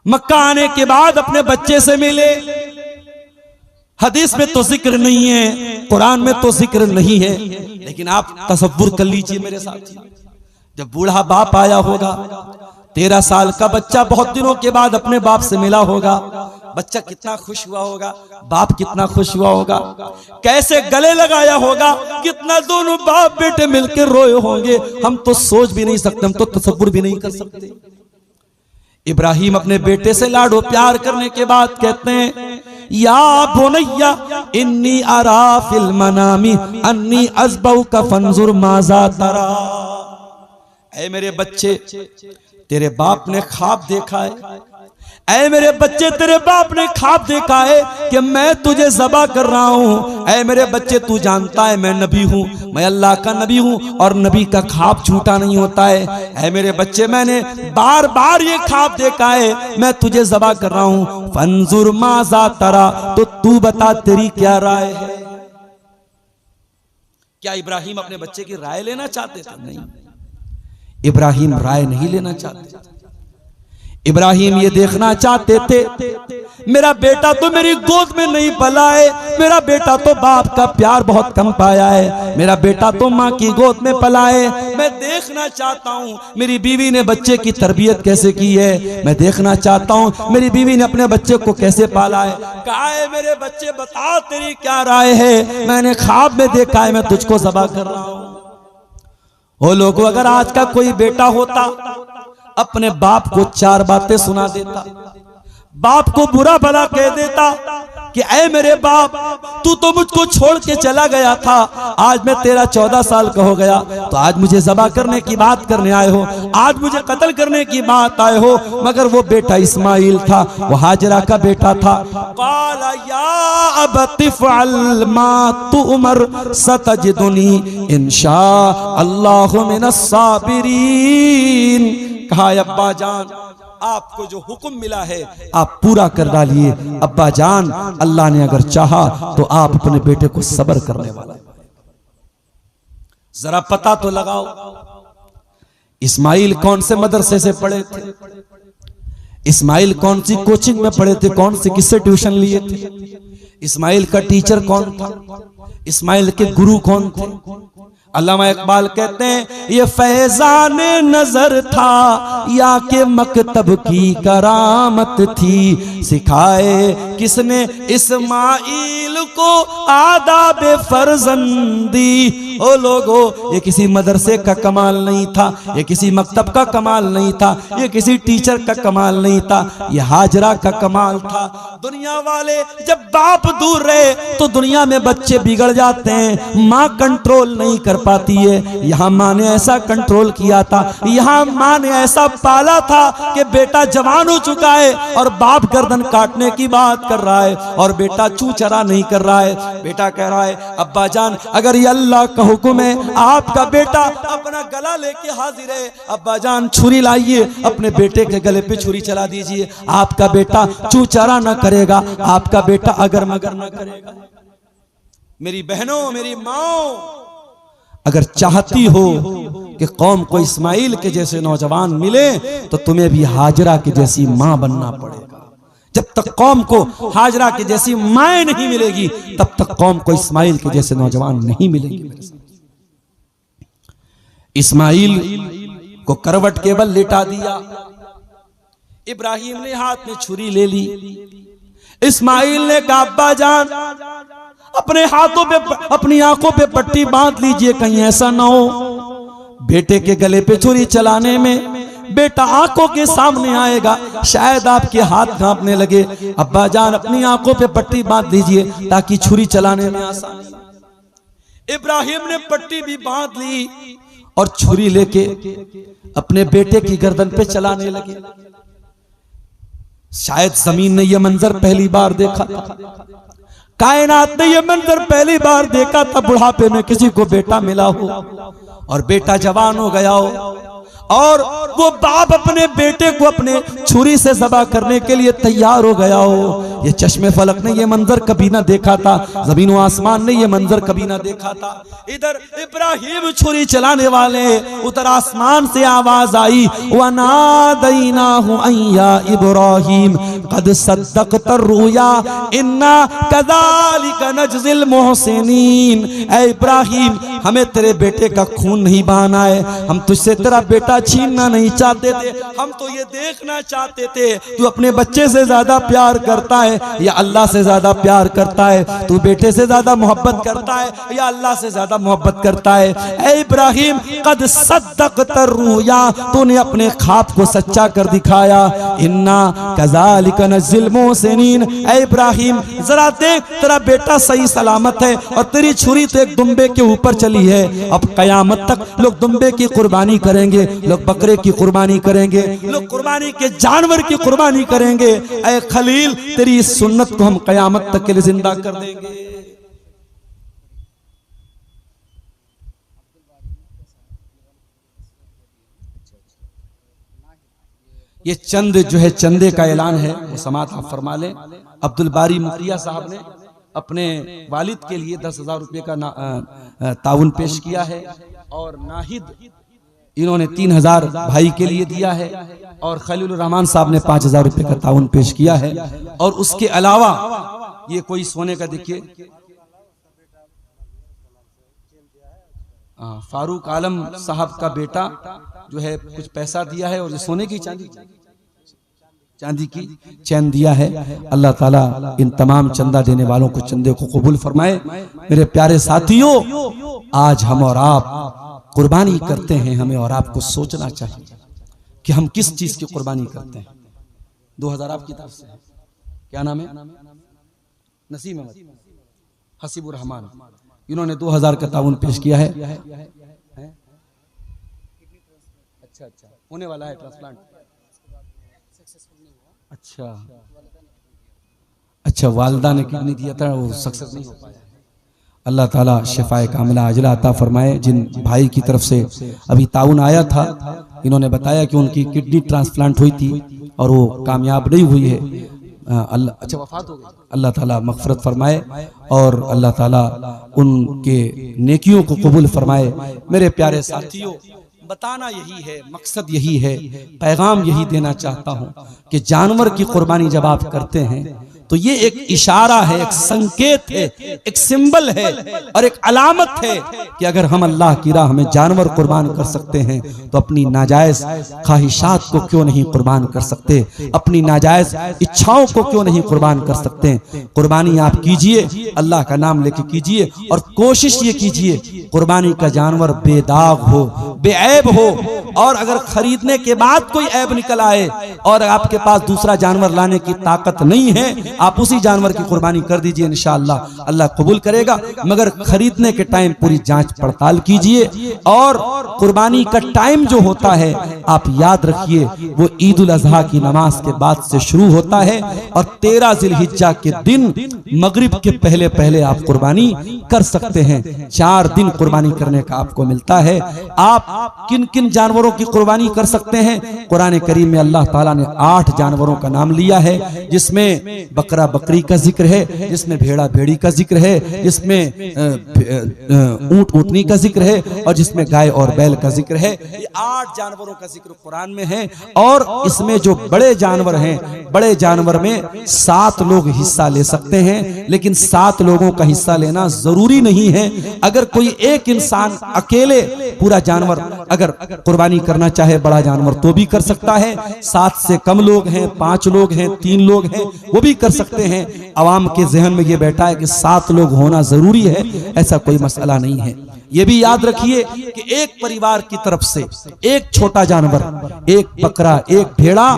मक्का आने के बाद अपने बच्चे से मिले। हदीस में तो जिक्र नहीं है, कुरान में तो जिक्र नहीं है, लेकिन आप तसव्वुर कर लीजिए मेरे साथ, जब बूढ़ा बाप आया होगा, 13 साल का बच्चा बहुत दिनों के बाद अपने बाप से मिला होगा, बच्चा कितना खुश हुआ होगा, बाप कितना खुश हुआ होगा, कैसे गले लगाया होगा, कितना दोनों बाप बेटे मिलकर रोए होंगे। हम तो सोच भी नहीं सकते, हम तो तसव्वुर भी नहीं कर सकते। इब्राहिम अपने बेटे से लाडो प्यार करने के बाद कहते हैं, या बुनैया इन्नी अरा फिल मनामी अन्नी अज़बहुका फंजुर माज़ा तरा। ऐ मेरे बच्चे, तेरे बाप ने ख्वाब देखा है, ऐ मेरे बच्चे तेरे बाप ने ख्वाब देखा है कि मैं तुझे ज़बह कर रहा हूं। ऐ मेरे बच्चे, तू जानता है मैं नबी हूं, मैं अल्लाह का नबी हूं, और नबी का ख्वाब झूठा नहीं होता है। ऐ मेरे बच्चे, मैंने बार बार ये ख्वाब देखा है, मैं तुझे ज़बह कर रहा हूं। फंजुर माज़ा तरा, तो तू बता तेरी क्या राय है। क्या इब्राहिम अपने बच्चे की राय लेना चाहते थे? नहीं, इब्राहिम राय नहीं लेना चाहते। इब्राहिम ये देखना चाहते थे मेरा बेटा तो मेरी गोद में नहीं पला है, मेरा बेटा तो बाप का प्यार बहुत कम पाया है, मेरा बेटा तो माँ की गोद में पला है। मैं देखना चाहता हूँ मेरी बीवी ने बच्चे की तरबियत कैसे की है, मैं देखना चाहता हूँ मेरी बीवी ने अपने बच्चे को कैसे पाला है। कहा है मेरे बच्चे बता तेरी क्या राय है, मैंने ख्वाब में देखा है मैं तुझको ज़बह कर रहा हूँ। ओ लोगों, अगर आज का कोई बेटा होता अपने बाप को 4 बातें सुना देता, बाप को बुरा भला कह देता कि ऐ मेरे बाप, तू तो मुझको छोड़ के चला गया था, आज मैं तेरा 14 साल का हो गया, तो आज मुझे ज़बह करने की बात करने आए हो, आज मुझे कत्ल करने की बात आए हो। मगर वो बेटा इस्माइल था, वो हाजरा का बेटा था। क़ाला या अबति फ़अल मा तुअमर सतजिदुनी इंशाअल्लाहु मिनस साबिरीन। कहा अब्बा जान, आपको जो हुक्म मिला है आप पूरा कर डालिए। अब्बा जान, अल्लाह ने अगर चाहा तो आप अपने बेटे को सब्र करने वाला है। जरा पता तो लगाओ, इस्माइल कौन से मदरसे से पढ़े थे, इस्माइल कौन सी कोचिंग में पढ़े थे, कौन से किससे ट्यूशन लिए थे, इस्माइल का टीचर कौन था, इस्माइल के गुरु कौन थे। अल्लामा इकबाल कहते हैं, ये फैजान नजर था या के मकतब की करामत थी, सिखाए किसने इस्माइल को आदाब फर्जंदी। ओ लोगो, ये किसी मदरसे का कमाल नहीं था, ये किसी मकतब का कमाल नहीं था, ये किसी टीचर का कमाल नहीं था, ये हाजरा का कमाल था। दुनिया वाले जब बाप दूर रहे तो दुनिया में बच्चे बिगड़ जाते हैं, माँ कंट्रोल नहीं कर पाती है। यहाँ माँ ने ऐसा कंट्रोल किया था, यहाँ माँ ने ऐसा पाला था कि बेटा जवान हो चुका है और बाप गर्दन काटने की बात कर रहा है और बेटा चू चरा नहीं कर रहा है। बेटा कह रहा है, अब्बा जान अगर ये अल्लाह का हुक्म है, आपका बेटा अपना गला लेके हाजिर है, अब्बा जान छुरी लाइए, अपने बेटे के गले पे छुरी चला दीजिए। आपका बेटा चू चरा न करेगा, आपका बेटा अगर मगर न करेगा। मेरी बहनों, मेरी माओ, अगर चाहती हो कि कौम को इस्माइल के जैसे नौजवान मिले तो तुम्हें भी हाजरा की जैसी मां बनना पड़ेगा। जब तक कौम को हाजरा की जैसी माएँ नहीं मिलेगी तब तक कौम को इस्माइल के जैसे नौजवान नहीं मिलेंगे। इस्माइल को करवट के बल लिटा दिया, इब्राहिम ने हाथ में छुरी ले ली। इस्माइल ने कहा, अब्बा जान अपने हाथों पे, अपनी आंखों पे पट्टी बांध लीजिए, कहीं ऐसा ना हो बेटे के गले पे छुरी चलाने में बेटा आंखों के सामने आएगा, शायद आपके हाथ कांपने लगे। अब्बा जान अपनी आंखों पे पट्टी बांध दीजिए ताकि छुरी चलाने में आसानी। इब्राहिम ने पट्टी भी बांध ली और छुरी लेके अपने बेटे की गर्दन पे चलाने लगे। शायद जमीन ने यह मंजर पहली बार देखा था, कायनात ने यह मंजर पहली बार देखा था। बुढ़ापे में किसी को बेटा मिला हो और बेटा जवान हो गया हो और वो बाप अपने बेटे को अपने छुरी से ज़बह करने के लिए तैयार हो गया हो। ये चश्मे फलक ने ये मंजर कभी ना देखा था, जमीन व आसमान ने ये मंजर कभी ना देखा था। इधर इब्राहिम छुरी चलाने वाले, उधर आसमान से आवाज आई, वनादैनाहु अय्या इब्राहिम कद सद्दक़ता रुया इन्ना कज़ालिका नज्ज़िल मुहसिनीन। ऐ इब्राहिम, हमें तेरे बेटे का खून नहीं बहाना है, हम तुझसे तेरा बेटा छीनना नहीं चाहते थे, हम तो ये देखना चाहते थे तू अपने बच्चे से ज्यादा प्यार करता है या अल्लाह से ज्यादा प्यार करता है, तू बेटे से ज्यादा मोहब्बत करता है या अल्लाह से ज्यादा मोहब्बत करता है। ऐ इब्राहिम कद सद्दक़ता रुया, तूने अपने ख्वाब को सच्चा कर दिखाया। इन्ना कज़ालिका नज्ज़िल मुहसिनीन। ऐ इब्राहिम जरा देख, तेरा बेटा सही सलामत है और तेरी छुरी तो एक दुम्बे के ऊपर चली है। अब कयामत तक लोग दुम्बे की कुर्बानी करेंगे, लोग बकरे की कुर्बानी करेंगे, लोग कुर्बानी के जानवर की कुर्बानी करेंगे। ऐ खलील, तेरी इस सुन्नत को हम कयामत तक के लिए जिंदा कर देंगे। ये चंद जो है, चंदे का ऐलान है, वो समात आप फरमा लें। अब्दुल बारी मुखिया साहब ने अपने वालिद के लिए 10,000 रुपये का ताउन पेश किया है और नाहिद इन्होंने 3,000 भाई के लिए दिया है और खलीलुर रहमान साहब ने 5,000 रुपये का ताउन पेश किया है। और उसके अलावा ये कोई सोने का, देखिए फारूक आलम साहब का बेटा जो है कुछ पैसा दिया है और सोने की चांदी की चैन दिया है। अल्लाह ताला इन तमाम चंदा देने वालों को चंदे को कबूल फरमाए। मेरे प्यारे साथियों, आज हम और आप कुर्बानी करते हैं, हमें और आपको सोचना चाहिए कि हम किस चीज की कुर्बानी करते हैं। 2000 आपकी तरफ से, क्या नाम है? नसीम अहमद, हसीबुर रहमान, इन्होंने 2000 का ताउन पेश किया है। अच्छा, होने वाला है ट्रांसप्लांट। अच्छा, वालिदा ने किडनी दिया था, वो सक्सेस नहीं हो पाया। अल्लाह ताला शिफाए कामिला अजला अता फरमाए। जिन भाई की तरफ से अभी ताउन आया था, इन्होंने बताया कि उनकी किडनी ट्रांसप्लांट हुई थी और वो कामयाब नहीं हुई है। अच्छा, वफात हो गई। अल्लाह ताला मग़फ़िरत फरमाए और अल्लाह ताला उनके नेकियों को कबूल फरमाए। मेरे प्यारे साथियों, बताना यही है, मकसद यही है, पैगाम यही देना चाहता हूँ कि जानवर की कुर्बानी जब आप करते हैं तो ये एक इशारा है, एक संकेत है, एक सिंबल है और एक अलामत है कि अगर हम अल्लाह की राह में जानवर कुर्बान कर सकते हैं तो अपनी नाजायज ख्वाहिशात को क्यों नहीं कुर्बान कर सकते, अपनी नाजायज इच्छाओं को क्यों नहीं कुर्बान कर सकते। कुर्बानी आप कीजिए, अल्लाह का नाम लेके कीजिए और कोशिश ये कीजिए कुर्बानी का जानवर बेदाग हो, बेऐब हो। और अगर खरीदने के बाद कोई ऐब निकल आए और आपके पास दूसरा जानवर लाने की ताकत नहीं है, आप उसी जानवर की कुर्बानी कर दीजिए, इंशाअल्लाह अल्लाह कबूल करेगा। मगर खरीदने के टाइम पूरी जांच पड़ताल कीजिए और कुर्बानी का टाइम जो होता है आप याद रखिए, वो ईद उल अजहा की नमाज के बाद से शुरू होता है और 13 जिलहिज्जा के दिन मगरिब के पहले पहले आप कुर्बानी कर सकते हैं। 4 दिन कुर्बानी करने का आपको मिलता है। आप किन किन जानवरों की कुर्बानी कर सकते हैं? कुरान करीम में अल्लाह ताला ने 8 जानवरों का नाम लिया है, जिसमें बकरा बकरी का जिक्र है, जिसमें भेड़ा भेड़ी का जिक्र है, जिसमें ऊंट ऊंटनी का जिक्र है और जिसमें गाय और बैल का जिक्र है। ये 8 जानवरों का जिक्र कुरान में है। और इसमें जो बड़े जानवर हैं, बड़े जानवर में 7 लोग हिस्सा ले सकते हैं, लेकिन 7 लोगों का हिस्सा लेना जरूरी नहीं है। अगर कोई एक इंसान अकेले पूरा जानवर अगर कुर्बानी करना चाहे, बड़ा जानवर, तो भी कर सकता है। 7 से कम लोग हैं, 5 लोग हैं, 3 लोग हैं, वो भी कर सकते हैं। अवाम के जहन में ये बैठा है कि 7 लोग होना जरूरी है, ऐसा कोई मसला नहीं है। ये भी याद रखिए कि एक परिवार की तरफ से एक छोटा जानवर, एक बकरा, एक भेड़ा,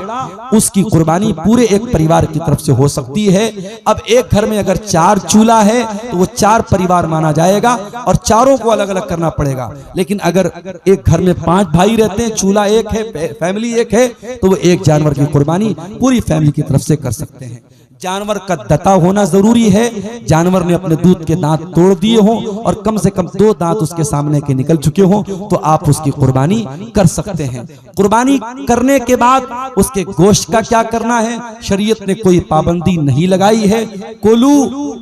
उसकी कुर्बानी पूरे एक परिवार की तरफ से हो सकती है। अब एक घर में अगर 4 चूल्हा है तो वो 4 परिवार माना जाएगा और चारों को अलग अलग करना पड़ेगा। लेकिन अगर एक घर में 5 भाई रहते हैं, चूल्हा एक है, फैमिली एक है, तो वो एक जानवर की कुर्बानी पूरी फैमिली की तरफ से कर सकते हैं। जानवर का दता होना जरूरी है। जानवर ने अपने दूध के दांत तोड़ दिए हों और कम से कम 2 दांत उसके सामने के निकल चुके हों तो आप उसकी कुर्बानी कर सकते हैं। कुर्बानी करने के बाद उसके गोश्त का क्या करना है, शरीयत ने कोई पाबंदी नहीं लगाई है। कुलू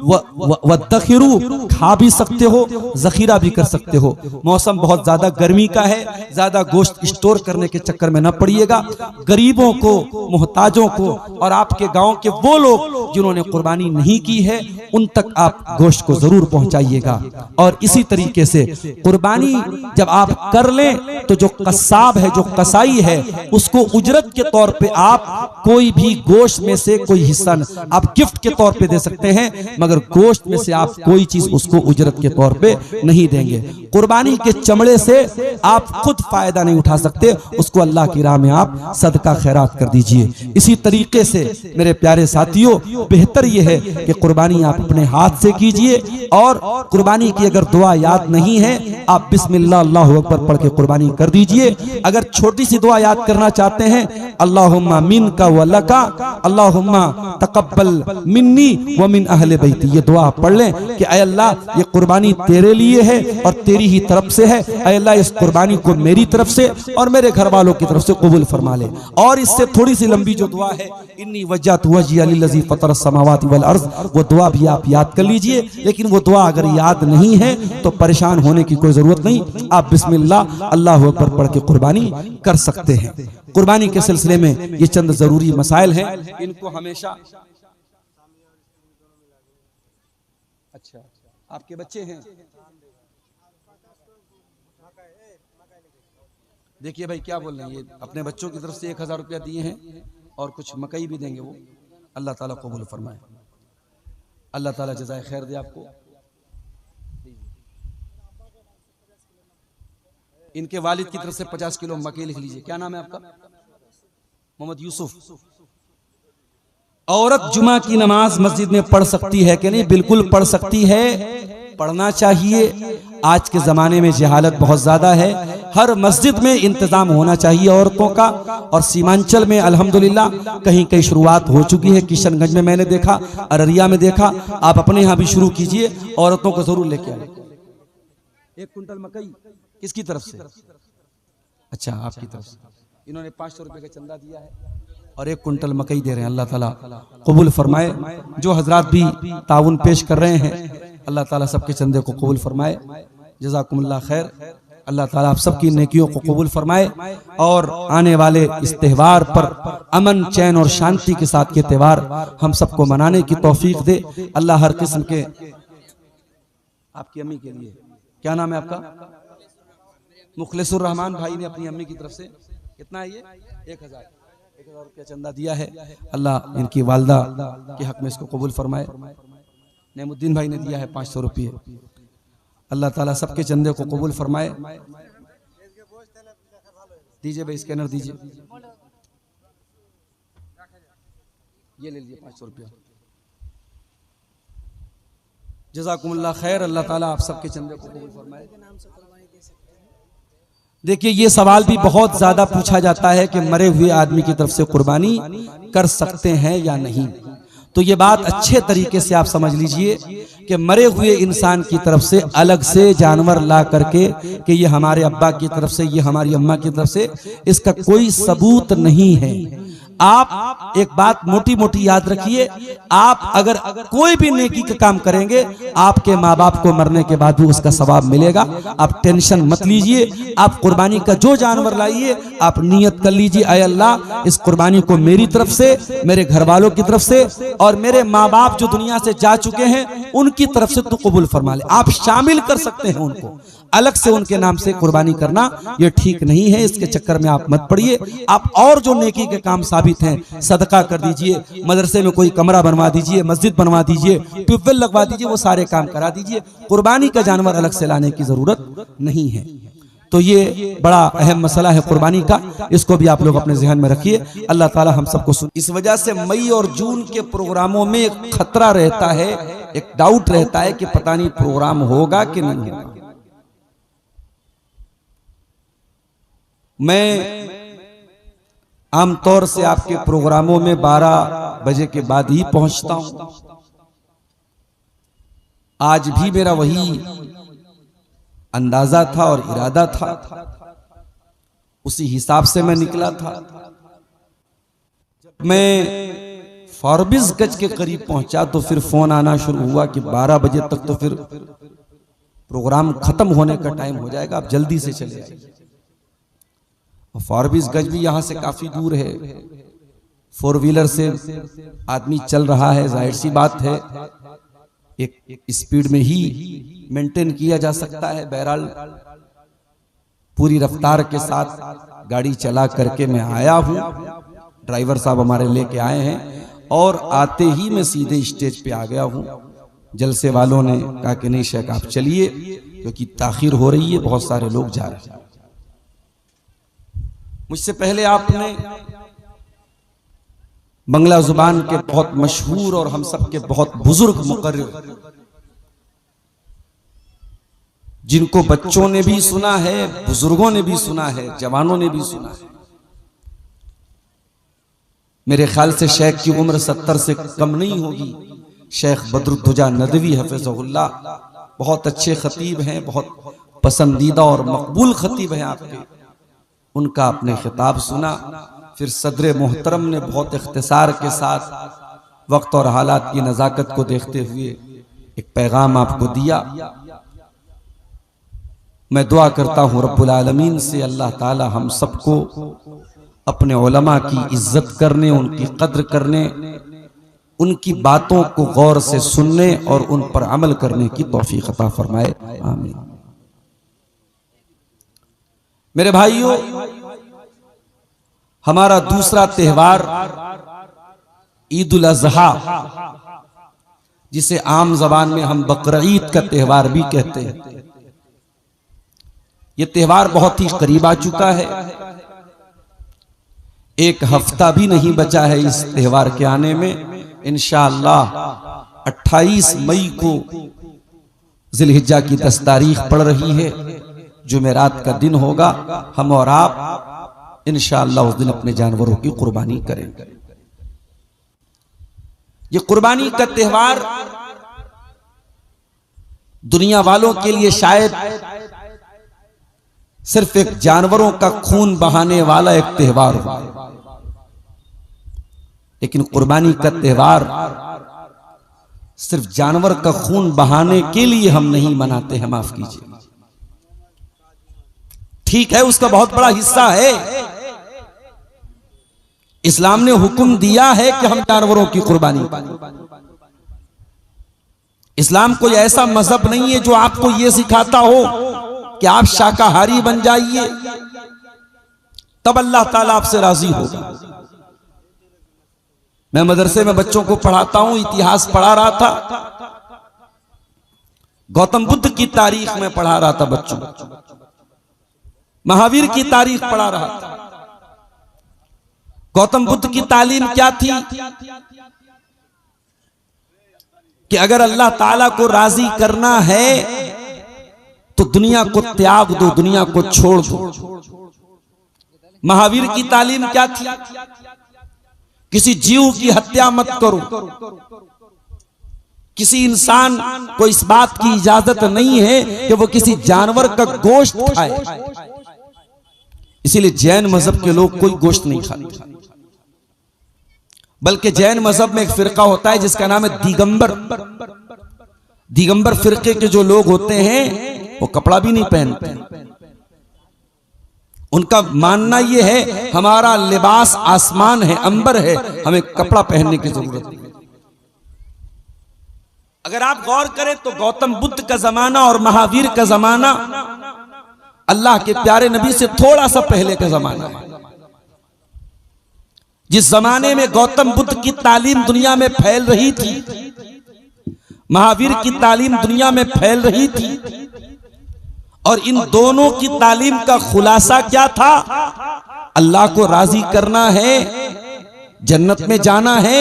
व दखिरू, खा भी सकते हो, जखीरा भी कर सकते हो। मौसम बहुत ज्यादा गर्मी का है, ज्यादा गोश्त स्टोर करने के चक्कर में न पड़िएगा। गरीबों को, मोहताजों को और आपके गांव के वो लोग जिन्होंने कुर्बानी नहीं की है उन तक आप गोश्त को जरूर पहुंचाइएगा। और इसी तरीके से कुर्बानी जब आप कर लें तो जो कसाब है, जो कसाई है, उसको उजरत के तौर पे आप कोई भी गोश्त में से कोई हिस्सा आप गिफ्ट के तौर पे दे सकते हैं, मगर गोश्त में से आप कोई चीज उसको उजरत के तौर पे नहीं देंगे। कुर्बानी के चमड़े से आप खुद फायदा नहीं उठा सकते, उसको अल्लाह की राह में आप सदका खैरात कर दीजिए। इसी तरीके से मेरे प्यारे साथियों, बेहतर यह है कि कुर्बानी आप अपने हाथ से कीजिए और कुर्बानी की अगर दुआ याद नहीं है आप बिस्मिल्लाह अल्लाहु अकबर पढ़ के कुर्बानी कर दीजिए। अगर छोटी सी दुआ याद करना चाहते हैं, अल्लाहुम्मा मिनका व लका, अल्लाहुम्मा तकब्बल मिन्नी व मिन अहले बैती, ये दुआ पढ़ लें कि ऐ अल्लाह ये कुर्बानी तेरे लिए है और तेरी ही तरफ से है। ऐ अल्लाह इस कुर्बानी को मेरी तरफ से और मेरे घर वालों की तरफ से कबूल फरमा ले। और इससे थोड़ी सी लंबी जो दुआ है, इन्नी वज्जहतु वजहिया लिल्लज़ी फ़तरस समावाति वल अर्ज़, वो दुआ भी आप याद कर लीजिए। लेकिन वो दुआ अगर याद नहीं है तो परेशान होने की कोई जरूरत नहीं, आप बिस्मिल्लाह अल्लाहु अकबर पढ़ के कुर्बानी कर सकते हैं। कुर्बानी के सिलसिले में ये चंद जरूरी मसाइल हैं, इनको हमेशा। अच्छा, आपके बच्चे हैं? देखिए भाई क्या बोल रहे हैं, ये अपने बच्चों की तरफ से 1000 रुपया दिए हैं और कुछ मकई भी देंगे। वो अल्लाह ताला कबूल फरमाए, अल्लाह ताला जज़ाए खैर दे आपको। इनके वालिद की तरफ से 50 किलो मकई लिख लीजिए। क्या नाम है आपका? मोहम्मद यूसुफ। औरत जुमा की नमाज मस्जिद में पढ़ सकती है कि नहीं? बिल्कुल पढ़ सकती है, पढ़ना चाहिए। आज के ज़माने में जहालत बहुत ज़्यादा है, हर मस्जिद में इंतज़ाम होना चाहिए औरतों का। और सीमांचल में अल्हम्दुलिल्लाह कहीं कहीं शुरुआत हो चुकी है। किशनगंज में मैंने देखा, अररिया में देखा, आप अपने यहाँ भी शुरू कीजिए, औरतों को ज़रूर लेके आए। 1 कुंटल मकई किसकी तरफ से? अच्छा, आपकी तरफ से। इन्होंने 500 रुपये का चंदा दिया है और 1 कुंटल मकई दे रहे हैं। अल्लाह ताला कबूल फरमाए। जो हजरात भी ताउन पेश कर रहे हैं, अल्लाह ताला सबके चंदे को कबूल फरमाए। जज़ाकुमुल्लाह खैर। अल्लाह ताला आप सबकी नेकियों को कबूल फरमाए और आने वाले इस त्यौहार पर अमन, चैन और शांति के साथ ये त्यौहार हम सबको मनाने की तौफीक दे। अल्लाह हर किस्म के। आपकी अम्मी के लिए क्या नाम है आपका? मुखलिसुर रहमान भाई ने अपनी अम्मी की तरफ से कितना है ये? 1000 रुपया चंदा दिया है। अल्लाह इनकी वालदा के हक में इसको कबूल फरमाए। नेमुद्दीन भाई ने दिया है 500 रुपये। अल्लाह ताला सबके चंदे को कबूल फरमाए। दीजिए भाई, स्कैनर दीजिए, ये ले लीजिए 500 रुपया। जज़ाकुमुल्लाह खैर। अल्लाह ताला आप सबके चंदे को कबूल फरमाए। देखिए, ये सवाल भी बहुत ज्यादा पूछा जाता है कि मरे हुए आदमी की तरफ से कुर्बानी कर सकते हैं या नहीं। तो ये बात अच्छे तरीके से आप समझ लीजिए कि मरे हुए इंसान की तरफ से अलग से जानवर ला करके कि ये हमारे अब्बा की तरफ से, ये हमारी अम्मा की तरफ से, इसका कोई सबूत नहीं है। आप एक बात मोटी मोटी याद रखिए, आप अगर कोई भी नेकी का काम करेंगे आपके माँ बाप को मरने के बाद भी उसका सवाब मिलेगा। आप टेंशन मत लीजिए। आप कुर्बानी का जो जानवर लाइए आप नियत कर लीजिए, ऐ अल्लाह इस कुर्बानी को मेरी तरफ से, मेरे घर वालों की तरफ से और मेरे माँ बाप जो दुनिया से जा चुके हैं उनकी तरफ से तू कबूल फरमा ले। आप शामिल कर सकते हैं उनको। अलग से उनके नाम से कुर्बानी करना ये ठीक नहीं है। इसके चक्कर में आप मत पड़िए। आप और जो नेकी के काम साबित हैं, सदका कर दीजिए, मदरसे में कोई कमरा बनवा दीजिए, मस्जिद बनवा दीजिए, ट्यूबवेल लगवा दीजिए, वो सारे काम करा दीजिए। कुर्बानी का जानवर अलग से लाने की जरूरत नहीं है। तो ये बड़ा अहम मसला है कुर्बानी का, इसको भी आप लोग अपने ज़हन में रखिए। अल्लाह ताला हम सबको सुन। इस वजह से मई और जून के प्रोग्रामों में एक खतरा रहता है, एक डाउट रहता है कि पता नहीं प्रोग्राम होगा कि नहीं होगा। मैं आमतौर से आपके प्रोग्रामों में 12 बजे के बाद ही पहुंचता हूं। आज भी मेरा वही अंदाजा था और इरादा था, उसी हिसाब से मैं निकला था। मैं फॉरबिस गज के करीब पहुंचा तो फिर फोन आना शुरू हुआ कि 12 बजे तक तो फिर प्रोग्राम खत्म होने का टाइम हो जाएगा, आप जल्दी से चले आइए। फॉरबिस गज भी यहां से काफी दूर है, 4 व्हीलर से आदमी चल रहा है, जाहिर सी बात है एक स्पीड में ही मेंटेन किया जा सकता है। बहरहाल पूरी रफ्तार के साथ गाड़ी चला करके मैं आया हूं, ड्राइवर साहब हमारे लेके आए हैं और आते ही मैं सीधे स्टेज पे आ गया हूं। जलसे वालों ने कहा कि नहीं शेख आप चलिए, क्योंकि ताखीर हो रही है, बहुत सारे लोग जा रहे हैं। मुझसे पहले आपने बंगला जुबान के बहुत मशहूर और हम सब के बहुत बुजुर्ग मुकर्रिर, जिनको बच्चों ने भी सुना है, बुजुर्गों ने भी सुना है, जवानों ने भी सुना है, मेरे ख्याल से शेख की उम्र 70 से कम नहीं होगी, शेख बदरुद्दुजा नदवी हफिज़हुल्लाह, बहुत अच्छे खतीब हैं, बहुत पसंदीदा और मकबूल खतीब हैं आपके। उनका आपने खिताब सुना, फिर सदर मोहतरम ने बहुत इख्तिसार के साथ वक्त और हालात की नज़ाकत को देखते हुए एक पैगाम आपको दिया। मैं दुआ करता हूँ रब्बुल आलमीन से अल्लाह ताला हम सबको अपने उलमा की इज्जत करने, उनकी कद्र करने, उनकी बातों को गौर से सुनने और उन पर अमल करने की तौफीक अता फरमाए, आमीन। मेरे भाइयों, हमारा दूसरा त्यौहार ईद उल अज़हा, जिसे आम जबान में हम बकरीद का त्यौहार भी कहते हैं, यह त्यौहार बहुत ही करीब आ चुका है। एक हफ्ता भी नहीं बचा है इस त्यौहार के आने में। इंशाअल्लाह 28 मई को जिलहिज्जा की 10 तारीख पड़ रही है, जुमेरात का दिन होगा। हम और आप इंशाअल्लाह उस दिन अपने जानवरों की कुर्बानी करेंगे। ये कुर्बानी का त्यौहार दुनिया वालों के लिए शायद सिर्फ एक जानवरों का खून बहाने वाला एक त्यौहार हो, लेकिन कुर्बानी का त्यौहार सिर्फ जानवर का खून बहाने के लिए हम नहीं मनाते हैं, माफ कीजिए। ठीक है, उसका बहुत बड़ा हिस्सा है। इस्लाम ने हुक्म दिया है कि हम जानवरों की कुर्बानी करें। इस्लाम कोई ऐसा मजहब नहीं है जो आपको यह सिखाता हो कि आप शाकाहारी बन जाइए तब अल्लाह ताला आपसे राजी होगा। मैं मदरसे में बच्चों को पढ़ाता हूं, इतिहास पढ़ा रहा था, गौतम बुद्ध की तारीख में पढ़ा रहा था बच्चों, महावीर की तारीख पढ़ा रहा था। गौतम बुद्ध की तालीम क्या थी कि अगर अल्लाह ताला को राजी करना है तो दुनिया को त्याग दो, दुनिया को छोड़ दो। महावीर की तालीम क्या थी? किसी जीव की हत्या मत करो, किसी इंसान को इस बात की इजाजत नहीं है कि वो किसी जानवर का गोश्त खाए। इसीलिए जैन मजहब के लोग कोई गोश्त नहीं खाते, बल्कि जैन मजहब में एक फिरका होता है जिसका नाम है दिगंबर। दिगंबर फिरके के जो लोग होते हैं वो कपड़ा भी नहीं पहनते। उनका मानना यह है हमारा लिबास आसमान है, अंबर है, हमें कपड़ा पहनने की जरूरत नहीं। अगर आप गौर करें तो गौतम बुद्ध का जमाना और महावीर का जमाना अल्लाह के प्यारे नबी से थोड़ा सा पहले का जमाना है। जिस जमाने में गौतम बुद्ध की तालीम दुनिया में फैल रही थी, महावीर की तालीम दुनिया में फैल रही थी, और इन दोनों की तालीम का खुलासा क्या था? अल्लाह को राजी करना है, जन्नत में जाना है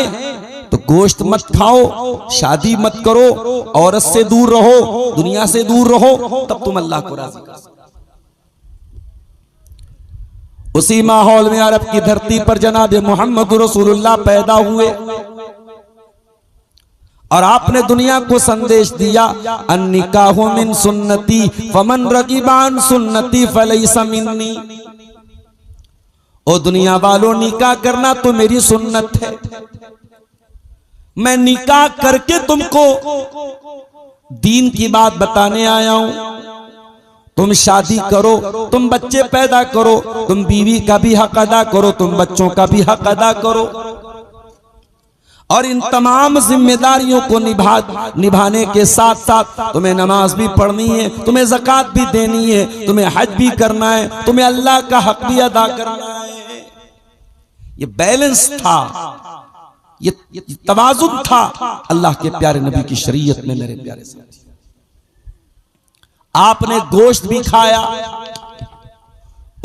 तो गोश्त मत खाओ, शादी मत करो, औरत से दूर रहो, दुनिया से दूर रहो, तब तुम अल्लाह को राजी कर सकते। उसी माहौल में अरब की धरती पर जनाब मोहम्मद रसूलुल्लाह पैदा हुए और आपने दुनिया को संदेश दिया, अन्निकाहु मिन सुन्नती फमन रगिबान सुन्नती फलैसा मिन्नी। ओ दुनिया वालों, निकाह करना तो मेरी सुन्नत है। मैं निकाह करके तुमको दीन की बात बताने आया हूं। तुम शादी करो, तुम बच्चे पैदा करो, तुम बीवी का भी हक अदा करो, तुम बच्चों का भी हक अदा करो, और इन तमाम जिम्मेदारियों को निभाने के साथ साथ तुम्हें नमाज भी पढ़नी है, तुम्हें ज़कात भी देनी है, तुम्हें हज भी करना है, तुम्हें अल्लाह का हक भी अदा करना है। ये बैलेंस था, ये तवाज़ुन था अल्लाह के प्यारे नबी की शरीयत में। मेरे प्यारे साथी, आपने गोश्त भी खाया,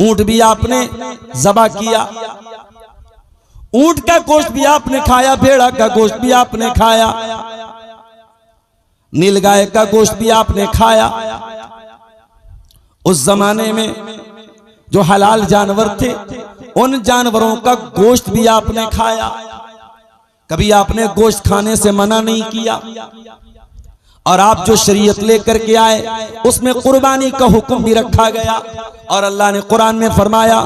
ऊंट भी आपने ज़बा किया, ऊंट का गोश्त भी आपने खाया, भेड़ा का गोश्त भी आपने खाया, नीलगाय का गोश्त भी आपने खाया। उस जमाने में जो हलाल जानवर थे, उन जानवरों का गोश्त भी आपने खाया। कभी आपने गोश्त खाने से मना नहीं किया। और आप जो शरीयत लेकर के आए उसमें कुर्बानी का हुक्म भी रखा गया, और अल्लाह ने कुरान में फरमाया,